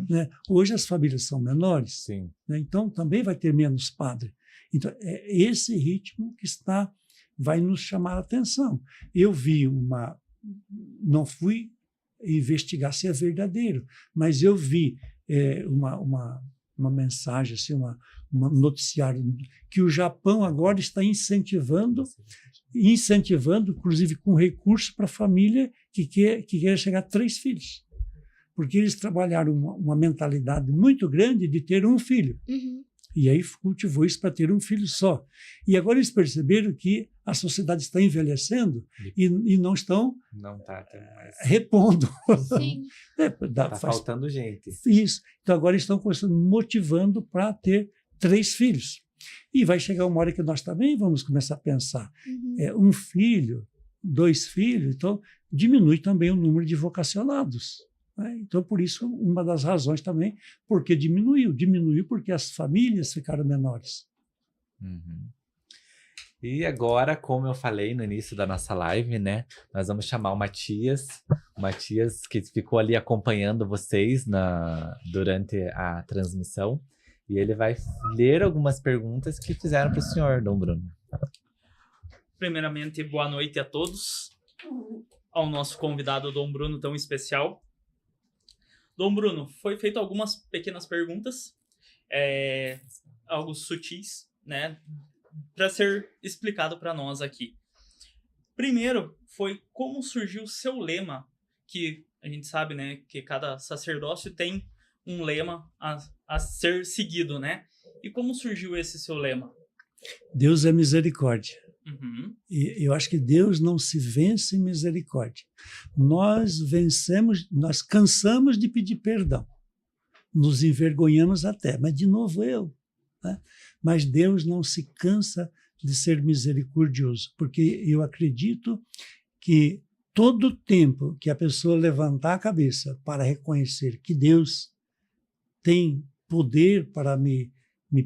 Né? Hoje as famílias são menores, Sim. Né? Então também vai ter menos padre. Então, é esse ritmo que vai nos chamar a atenção. Eu vi não fui investigar se é verdadeiro, mas eu vi uma mensagem, assim, uma noticiário, que o Japão agora está incentivando, inclusive com recurso para a família que quer chegar a 3 filhos. Porque eles trabalharam uma mentalidade muito grande de ter um filho. E aí cultivou isso para ter um filho só. E agora eles perceberam que a sociedade está envelhecendo e não estão repondo. Sim. Está faltando gente. Isso. Então agora estão motivando para ter 3 filhos. E vai chegar uma hora que nós também vamos começar a pensar. Um filho, 2 filhos, então diminui também o número de vocacionados. Então, por isso, uma das razões também, porque diminuiu porque as famílias ficaram menores. E agora, como eu falei no início da nossa live, né, nós vamos chamar o Matias que ficou ali acompanhando vocês durante a transmissão, e ele vai ler algumas perguntas que fizeram para o senhor, Dom Bruno. Primeiramente, boa noite a todos, ao nosso convidado Dom Bruno tão especial. Dom Bruno, foi feito algumas pequenas perguntas, algo sutis, né, para ser explicado para nós aqui. Primeiro, foi como surgiu o seu lema, que a gente sabe, né, que cada sacerdócio tem um lema a ser seguido, né? E como surgiu esse seu lema? Deus é misericórdia. E eu acho que Deus não se vence em misericórdia. Nós cansamos de pedir perdão. Nos envergonhamos até, mas de novo né? Mas Deus não se cansa de ser misericordioso, porque eu acredito que todo tempo que a pessoa levantar a cabeça para reconhecer que Deus tem poder para me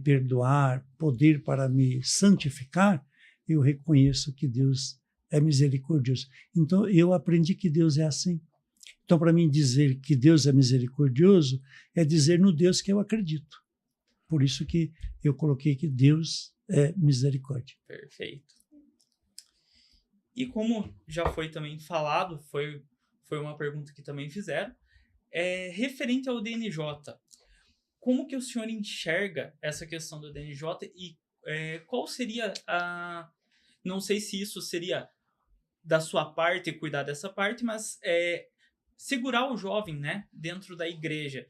perdoar, poder para me santificar, eu reconheço que Deus é misericordioso. Então, eu aprendi que Deus é assim. Então, para mim, dizer que Deus é misericordioso é dizer no Deus que eu acredito. Por isso que eu coloquei que Deus é misericórdia. Perfeito. E como já foi também falado, foi uma pergunta que também fizeram, referente ao DNJ, como que o senhor enxerga essa questão do DNJ e qual seria não sei se isso seria da sua parte cuidar dessa parte, mas segurar o jovem, né, dentro da igreja.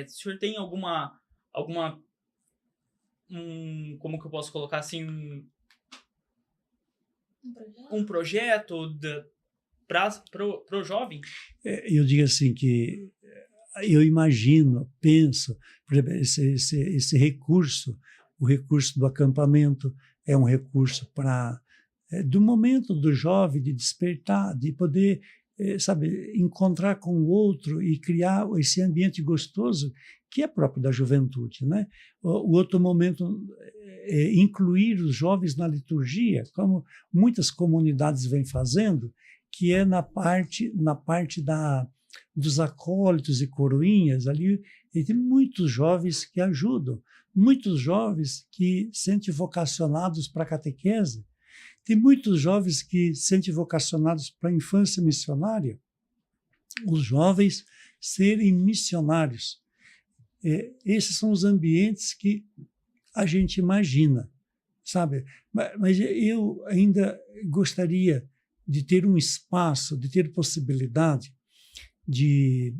O senhor tem alguma como que eu posso colocar assim, um projeto para o jovem? Eu digo assim que eu imagino, penso, por exemplo, esse recurso, o recurso do acampamento é um recurso do momento do jovem de despertar, de poder, encontrar com o outro e criar esse ambiente gostoso que é próprio da juventude, né? O outro momento é incluir os jovens na liturgia, como muitas comunidades vêm fazendo, que é na parte dos acólitos e coroinhas, ali e tem muitos jovens que ajudam, muitos jovens que sentem vocacionados para a catequese, tem muitos jovens que sentem vocacionados para a infância missionária. os jovens serem missionários. Esses são os ambientes que a gente imagina, sabe? Mas eu ainda gostaria de ter um espaço, de ter possibilidade de,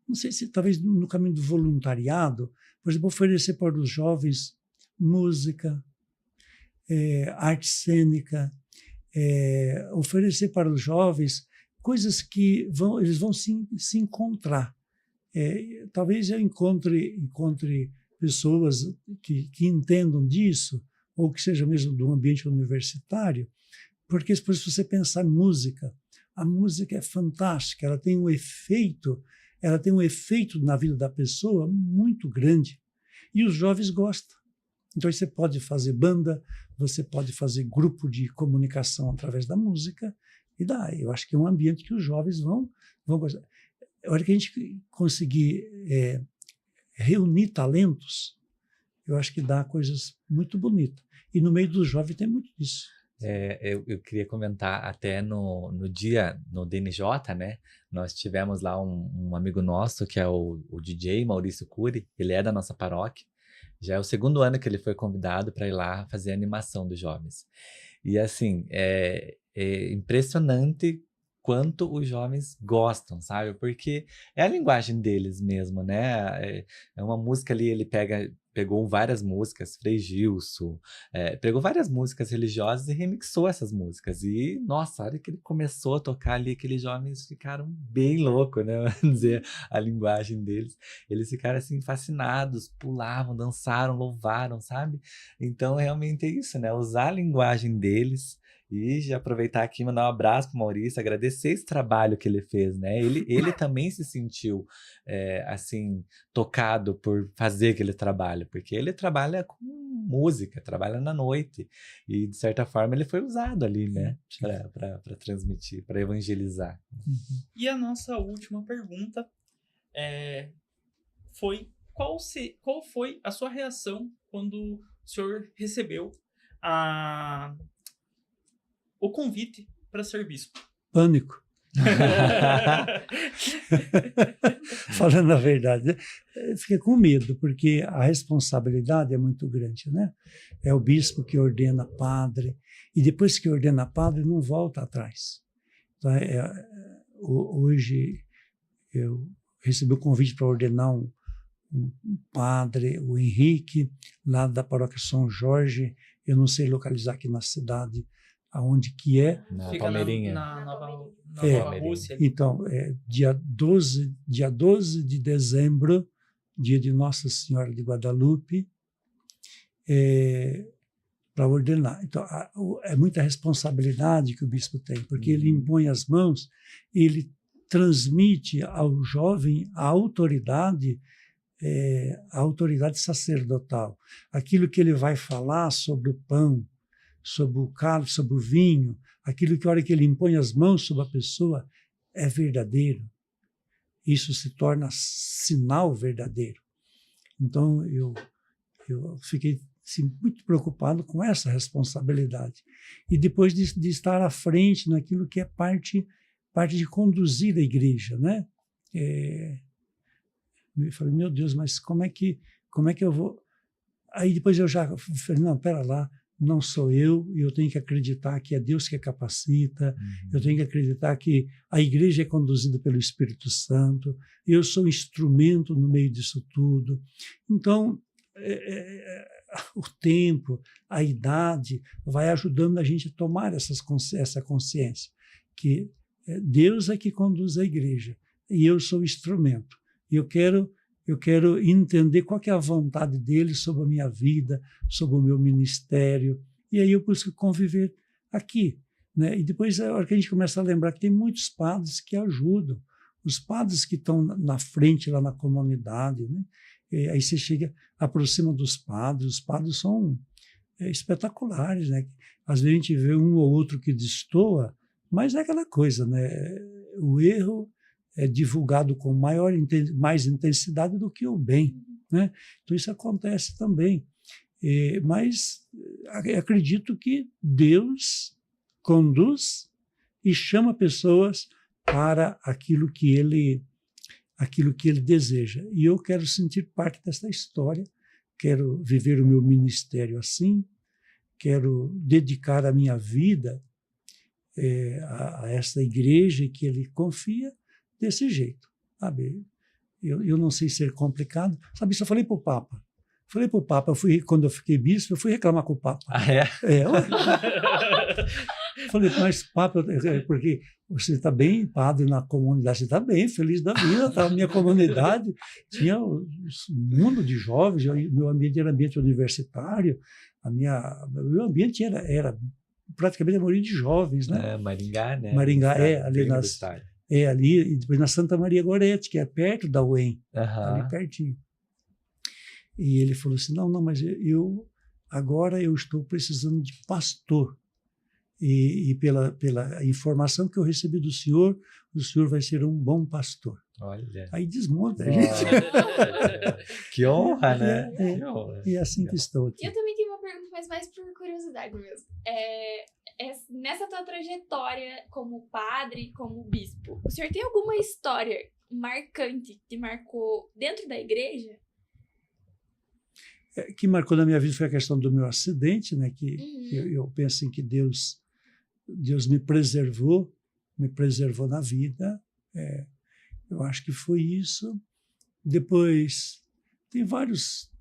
não sei se talvez no caminho do voluntariado, por exemplo, oferecer para os jovens música, arte cênica, oferecer para os jovens coisas que eles vão se encontrar. Talvez eu encontre pessoas que entendam disso, ou que seja mesmo do ambiente universitário, porque depois se você pensar em música, a música é fantástica, ela tem um efeito na vida da pessoa muito grande, e os jovens gostam. Então você pode fazer banda, você pode fazer grupo de comunicação através da música, eu acho que é um ambiente que os jovens vão gostar. A hora que a gente conseguir reunir talentos, eu acho que dá coisas muito bonitas. E no meio dos jovens tem muito disso. Eu queria comentar até no dia, no DNJ, né? Nós tivemos lá um amigo nosso, que é o DJ Maurício Cury, ele é da nossa paróquia. Já é o segundo ano que ele foi convidado para ir lá fazer a animação dos jovens. E assim, é impressionante quanto os jovens gostam, sabe? Porque é a linguagem deles mesmo, né? É uma música ali, ele pegou várias músicas, Frei Gilson, pegou várias músicas religiosas e remixou essas músicas. E, nossa, a hora que ele começou a tocar ali, aqueles jovens ficaram bem loucos, né? Vamos dizer, a linguagem deles. Eles ficaram, assim, fascinados, pulavam, dançaram, louvaram, sabe? Então, realmente é isso, né? Usar a linguagem deles. E já aproveitar aqui e mandar um abraço para o Maurício, agradecer esse trabalho que ele fez, né? Ele também se sentiu, assim, tocado por fazer aquele trabalho, porque ele trabalha com música, trabalha na noite, e de certa forma ele foi usado ali, né? Para transmitir, para evangelizar. Uhum. E a nossa última pergunta foi: qual foi a sua reação quando o senhor recebeu o convite para ser bispo? Pânico. Falando a verdade, fica com medo, porque a responsabilidade é muito grande, né? É o bispo que ordena padre, e depois que ordena padre, não volta atrás. Então, hoje eu recebi o convite para ordenar um padre, o Henrique, lá da paróquia São Jorge. Eu não sei localizar aqui na cidade aonde que é. Na Fica Palmeirinha. na Nova Palmeirinha. Rússia. Então, dia 12 de dezembro, dia de Nossa Senhora de Guadalupe, para ordenar. Então, é muita responsabilidade que o bispo tem, porque ele impõe as mãos, ele transmite ao jovem a autoridade sacerdotal. Aquilo que ele vai falar sobre o pão, sobre o cálice, sobre o vinho, aquilo que a hora que ele impõe as mãos sobre a pessoa é verdadeiro. Isso se torna sinal verdadeiro. Então, eu fiquei assim, muito preocupado com essa responsabilidade. E depois de estar à frente naquilo que é parte de conduzir a igreja, né? Eu falei, meu Deus, mas como é que eu vou... Aí depois eu já falei, não, pera lá, não sou eu tenho que acreditar que é Deus que capacita, eu tenho que acreditar que a igreja é conduzida pelo Espírito Santo, eu sou instrumento no meio disso tudo. Então, o tempo, a idade, vai ajudando a gente a tomar essa consciência, que Deus é que conduz a igreja, e eu sou instrumento. E eu quero entender qual que é a vontade dele sobre a minha vida, sobre o meu ministério. E aí eu busco conviver aqui, né? E depois, a hora que a gente começa a lembrar que tem muitos padres que ajudam, os padres que estão na frente lá na comunidade, né? E aí você aproxima dos padres, os padres são espetaculares, né? Às vezes a gente vê um ou outro que destoa, mas é aquela coisa, né? O erro é divulgado com mais intensidade do que o bem, né? Então isso acontece também. Mas acredito que Deus conduz e chama pessoas para aquilo que ele deseja. E eu quero sentir parte dessa história, quero viver o meu ministério assim, quero dedicar a minha vida a essa igreja que ele confia desse jeito, sabe? Eu não sei ser complicado, sabe? Isso eu falei para o Papa. Quando eu fiquei bispo, eu fui reclamar com o Papa. Ah, é? Falei, mas Papa, porque você está bem, padre, na comunidade, você está bem, feliz da vida, tá? A minha comunidade tinha um mundo de jovens, meu ambiente era ambiente universitário, meu ambiente era praticamente a maioria de jovens, né? Maringá, né? Maringá, ali, e depois na Santa Maria Gorete, que é perto da UEM, ali pertinho. E ele falou assim, não, mas agora eu estou precisando de pastor. E pela informação que eu recebi do senhor, o senhor vai ser um bom pastor. Olha. Aí desmonta a gente. Que honra, né? Que honra. E é assim que estou aqui. Eu também tenho uma pergunta, mas mais por curiosidade mesmo. Nessa tua trajetória como padre, como bispo, o senhor tem alguma história marcante que te marcou dentro da igreja? Que marcou na minha vida foi a questão do meu acidente, né? Que eu penso em que Deus me preservou na vida. Eu acho que foi isso. Depois tem vários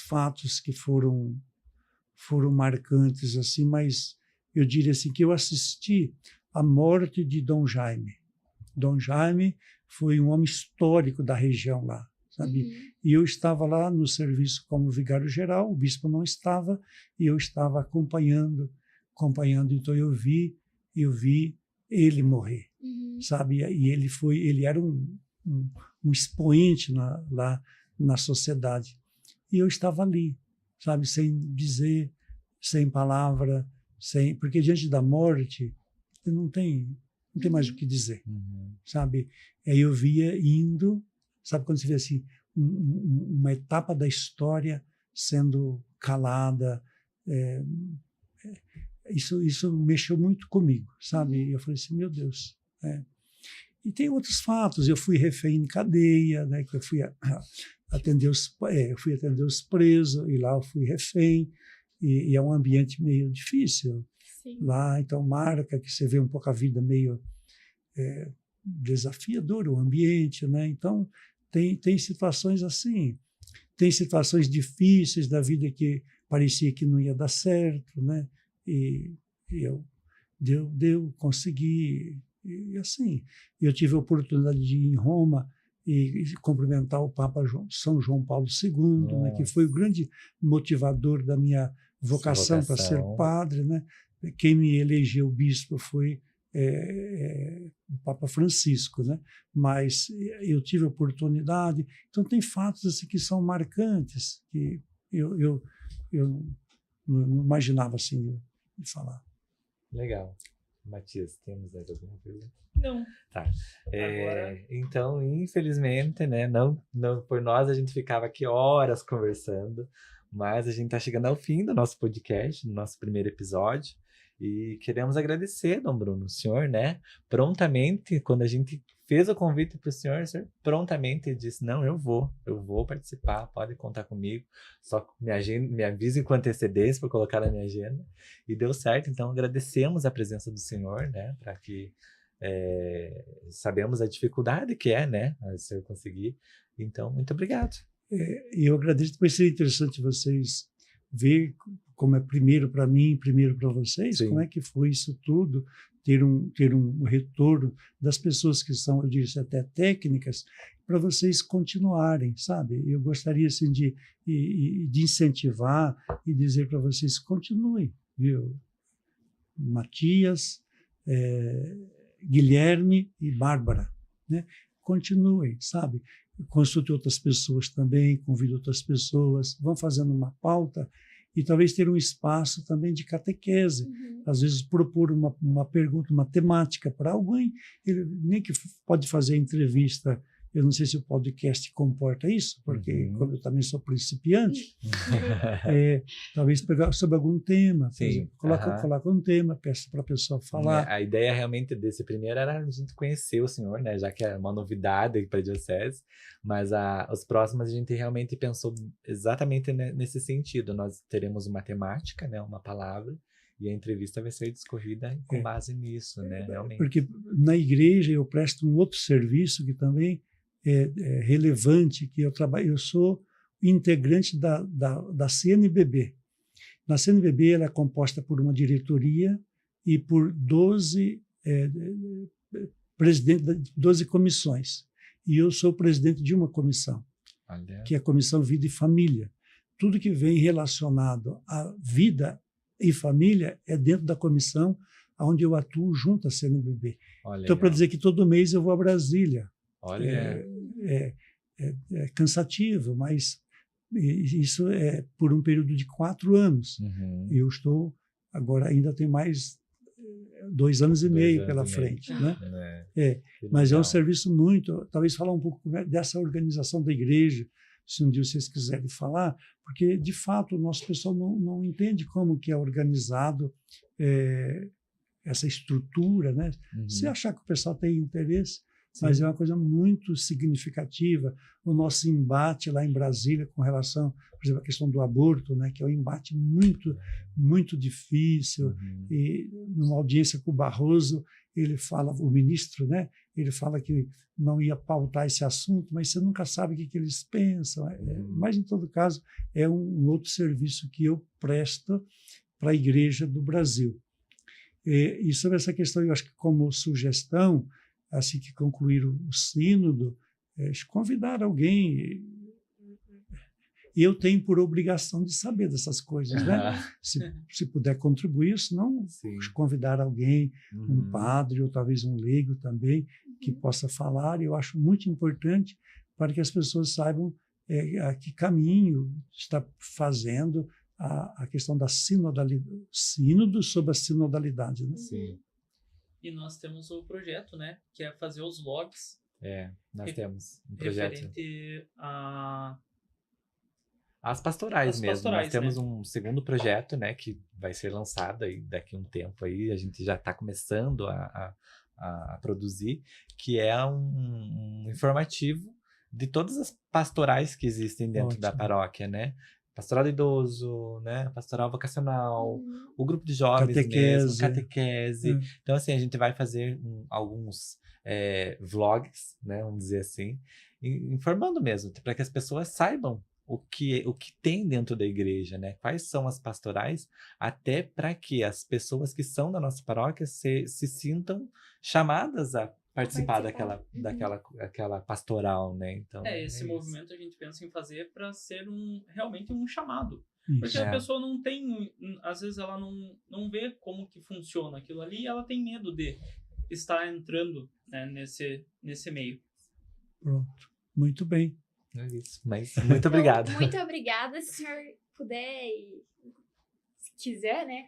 fatos que foram marcantes assim, mas eu diria assim que eu assisti à morte de Dom Jaime. Dom Jaime foi um homem histórico da região lá, sabe? E eu estava lá no serviço como vigário-geral, o bispo não estava, e eu estava acompanhando, então eu vi ele morrer, sabe? E ele era um expoente lá na sociedade. E eu estava ali, sabe? Sem dizer, sem palavra, porque diante da morte não tem mais o que dizer, sabe? Aí eu via indo, sabe quando você vê assim, uma etapa da história sendo calada, isso mexeu muito comigo, sabe? E eu falei assim, meu Deus. E tem outros fatos, eu fui refém em cadeia, né? Que eu fui atender os presos, e lá eu fui refém, e é um ambiente meio difícil. Sim. Lá, então marca que você vê um pouco a vida meio desafiadora, o ambiente, né? Então tem situações assim, tem situações difíceis da vida que parecia que não ia dar certo, né? E eu consegui, e assim, eu tive a oportunidade de ir em Roma e cumprimentar o Papa São João Paulo II, né, que foi o grande motivador da minha vocação para ser padre, né? Quem me elegeu bispo foi o Papa Francisco, né? Mas eu tive a oportunidade. Então tem fatos assim que são marcantes que eu não imaginava assim de falar. Legal. Matias, temos mais alguma pergunta? Não. Tá. Então, infelizmente, né, não por nós a gente ficava aqui horas conversando, mas a gente está chegando ao fim do nosso podcast, do nosso primeiro episódio, e queremos agradecer, Dom Bruno, o senhor, né, prontamente, quando a gente fez o convite para o senhor prontamente disse, não, eu vou participar, pode contar comigo, só me avise com antecedência para colocar na minha agenda, e deu certo. Então agradecemos a presença do senhor, né, para que sabemos a dificuldade que é, né, o senhor conseguir, então muito obrigado. Eu agradeço, depois seria interessante vocês ver como é primeiro para mim, primeiro para vocês, Sim. Como é que foi isso tudo, ter um retorno das pessoas que são, eu diria até técnicas, para vocês continuarem, sabe? Eu gostaria assim, de incentivar e dizer para vocês, continuem, viu? Matias, Guilherme e Bárbara, né? Continuem, sabe? Consulte outras pessoas também, convide outras pessoas, vão fazendo uma pauta e talvez ter um espaço também de catequese. Às vezes propor uma pergunta, uma temática para alguém, ele nem que pode fazer entrevista Eu não sei se o podcast comporta isso, porque como eu também sou principiante, talvez pegar sobre algum tema, por exemplo, coloca um tema, peço para a pessoa falar. A ideia realmente desse primeiro era a gente conhecer o senhor, né? Já que é uma novidade para a diocese, mas os próximos a gente realmente pensou exatamente nesse sentido. Nós teremos uma temática, né? Uma palavra, e a entrevista vai ser discorrida com base nisso, né? Realmente. Porque na igreja eu presto um outro serviço que também é relevante, que eu sou integrante da CNBB. Na CNBB ela é composta por uma diretoria e por 12 comissões. E eu sou presidente de uma comissão, que é a Comissão Vida e Família. Tudo que vem relacionado à vida e família é dentro da comissão onde eu atuo junto à CNBB. Então, para dizer que todo mês eu vou a Brasília. É cansativo, mas isso é por um período de 4 anos. Eu estou, agora ainda tem mais 2 anos e meio pela frente. Né? Mas é um serviço muito... Talvez falar um pouco dessa organização da igreja, se um dia vocês quiserem falar, porque, de fato, o nosso pessoal não entende como que é organizado essa estrutura. Né? Se achar que o pessoal tem interesse, mas é uma coisa muito significativa. O nosso embate lá em Brasília com relação, por exemplo, à questão do aborto, né, que é um embate muito, muito difícil. E numa audiência com o Barroso, ele fala, o ministro, né, ele fala que não ia pautar esse assunto, mas você nunca sabe o que eles pensam. Mas, em todo caso, é um outro serviço que eu presto para a Igreja do Brasil. E sobre essa questão, eu acho que como sugestão, assim que concluir o sínodo, convidar alguém. Eu tenho por obrigação de saber dessas coisas, né? Se puder contribuir, senão convidar alguém, um padre ou talvez um leigo também, que possa falar. Eu acho muito importante para que as pessoas saibam a que caminho está fazendo a questão da sinodalidade, sínodo sobre a sinodalidade. Né? Sim. E nós temos o projeto, né? Que é fazer os vlogs. Nós temos um projeto. Referente As pastorais mesmo. Pastorais, nós temos um segundo projeto, né? Que vai ser lançado aí daqui a um tempo aí. A gente já está começando a produzir, que é um informativo de todas as pastorais que existem dentro da paróquia, né? Pastoral do idoso, né? Pastoral vocacional, o grupo de jovens mesmo, catequese. Então, assim, a gente vai fazer alguns vlogs, né? Vamos dizer assim, informando mesmo, para que as pessoas saibam o que tem dentro da igreja, né? Quais são as pastorais, até para que as pessoas que são da nossa paróquia se sintam chamadas a participar daquela pastoral, né? Então, esse movimento a gente pensa em fazer para ser realmente um chamado. Isso. Porque a pessoa não tem, às vezes ela não vê como que funciona aquilo ali e ela tem medo de estar entrando, né, nesse meio. Pronto, muito bem. É isso, mas muito obrigado. Muito obrigada, se o senhor puder e se quiser, né,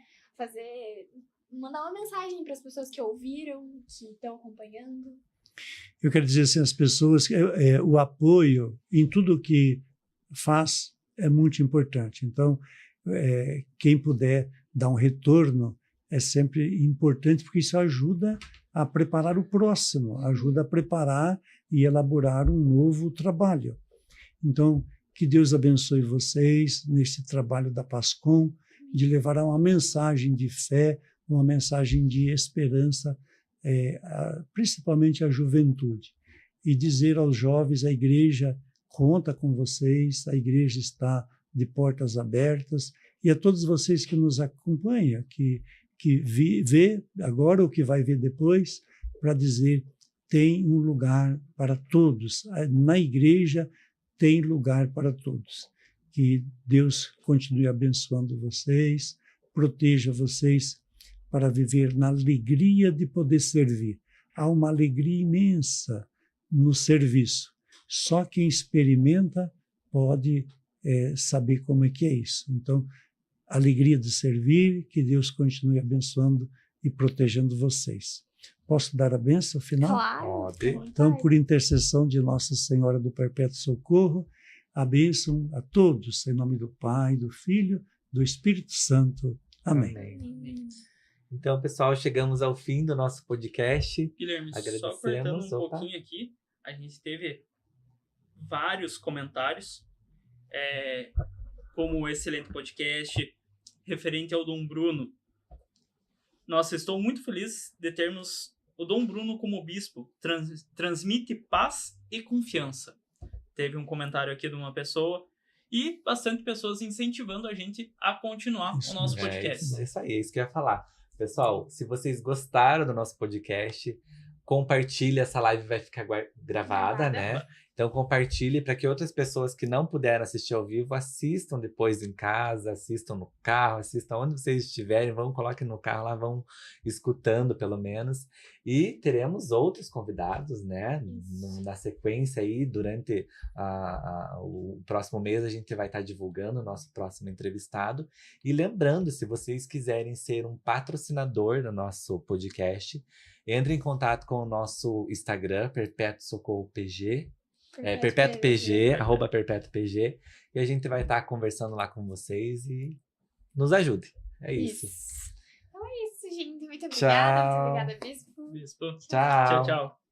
mandar uma mensagem para as pessoas que ouviram, que estão acompanhando. Eu quero dizer assim, as pessoas, o apoio em tudo que faz é muito importante. Então, quem puder dar um retorno é sempre importante, porque isso ajuda a preparar o próximo, ajuda a preparar e elaborar um novo trabalho. Então, que Deus abençoe vocês nesse trabalho da PASCOM, de levar uma mensagem de fé, uma mensagem de esperança, principalmente à juventude. E dizer aos jovens, a igreja conta com vocês, a igreja está de portas abertas, e a todos vocês que nos acompanham, que vê agora ou que vai ver depois, para dizer, tem um lugar para todos. Na igreja tem lugar para todos. Que Deus continue abençoando vocês, proteja vocês para viver na alegria de poder servir. Há uma alegria imensa no serviço. Só quem experimenta pode saber como é que é isso. Então, alegria de servir, que Deus continue abençoando e protegendo vocês. Posso dar a bênção final? Claro. Pode. Então, por intercessão de Nossa Senhora do Perpétuo Socorro, a bênção a todos, em nome do Pai, do Filho, do Espírito Santo. Amém. Então, pessoal, chegamos ao fim do nosso podcast. Guilherme, só Agradecemos. apertando um Opa. pouquinho aqui, a gente teve vários comentários, como um excelente podcast, referente ao Dom Bruno. Nossa, estou muito feliz de termos o Dom Bruno como bispo. Transmite paz e confiança. Teve um comentário aqui de uma pessoa e bastante pessoas incentivando a gente a continuar o nosso podcast. Isso aí, é isso que eu ia falar. Pessoal, se vocês gostaram do nosso podcast, compartilhe, essa live vai ficar gravada, né? Então compartilhe para que outras pessoas que não puderam assistir ao vivo assistam depois em casa, assistam no carro, assistam onde vocês estiverem, coloquem no carro lá, vão escutando pelo menos. E teremos outros convidados, né? Na sequência aí, durante o próximo mês, a gente vai estar divulgando o nosso próximo entrevistado. E lembrando, se vocês quiserem ser um patrocinador do nosso podcast, entre em contato com o nosso Instagram, Perpétuo Socorro PG, Perpétuo PG, @PerpétuoPG, e a gente vai estar conversando lá com vocês e nos ajude. É isso. Então é isso, gente. Muito obrigada. Tchau. Muito obrigada, Bispo. Bispo. Tchau. Tchau.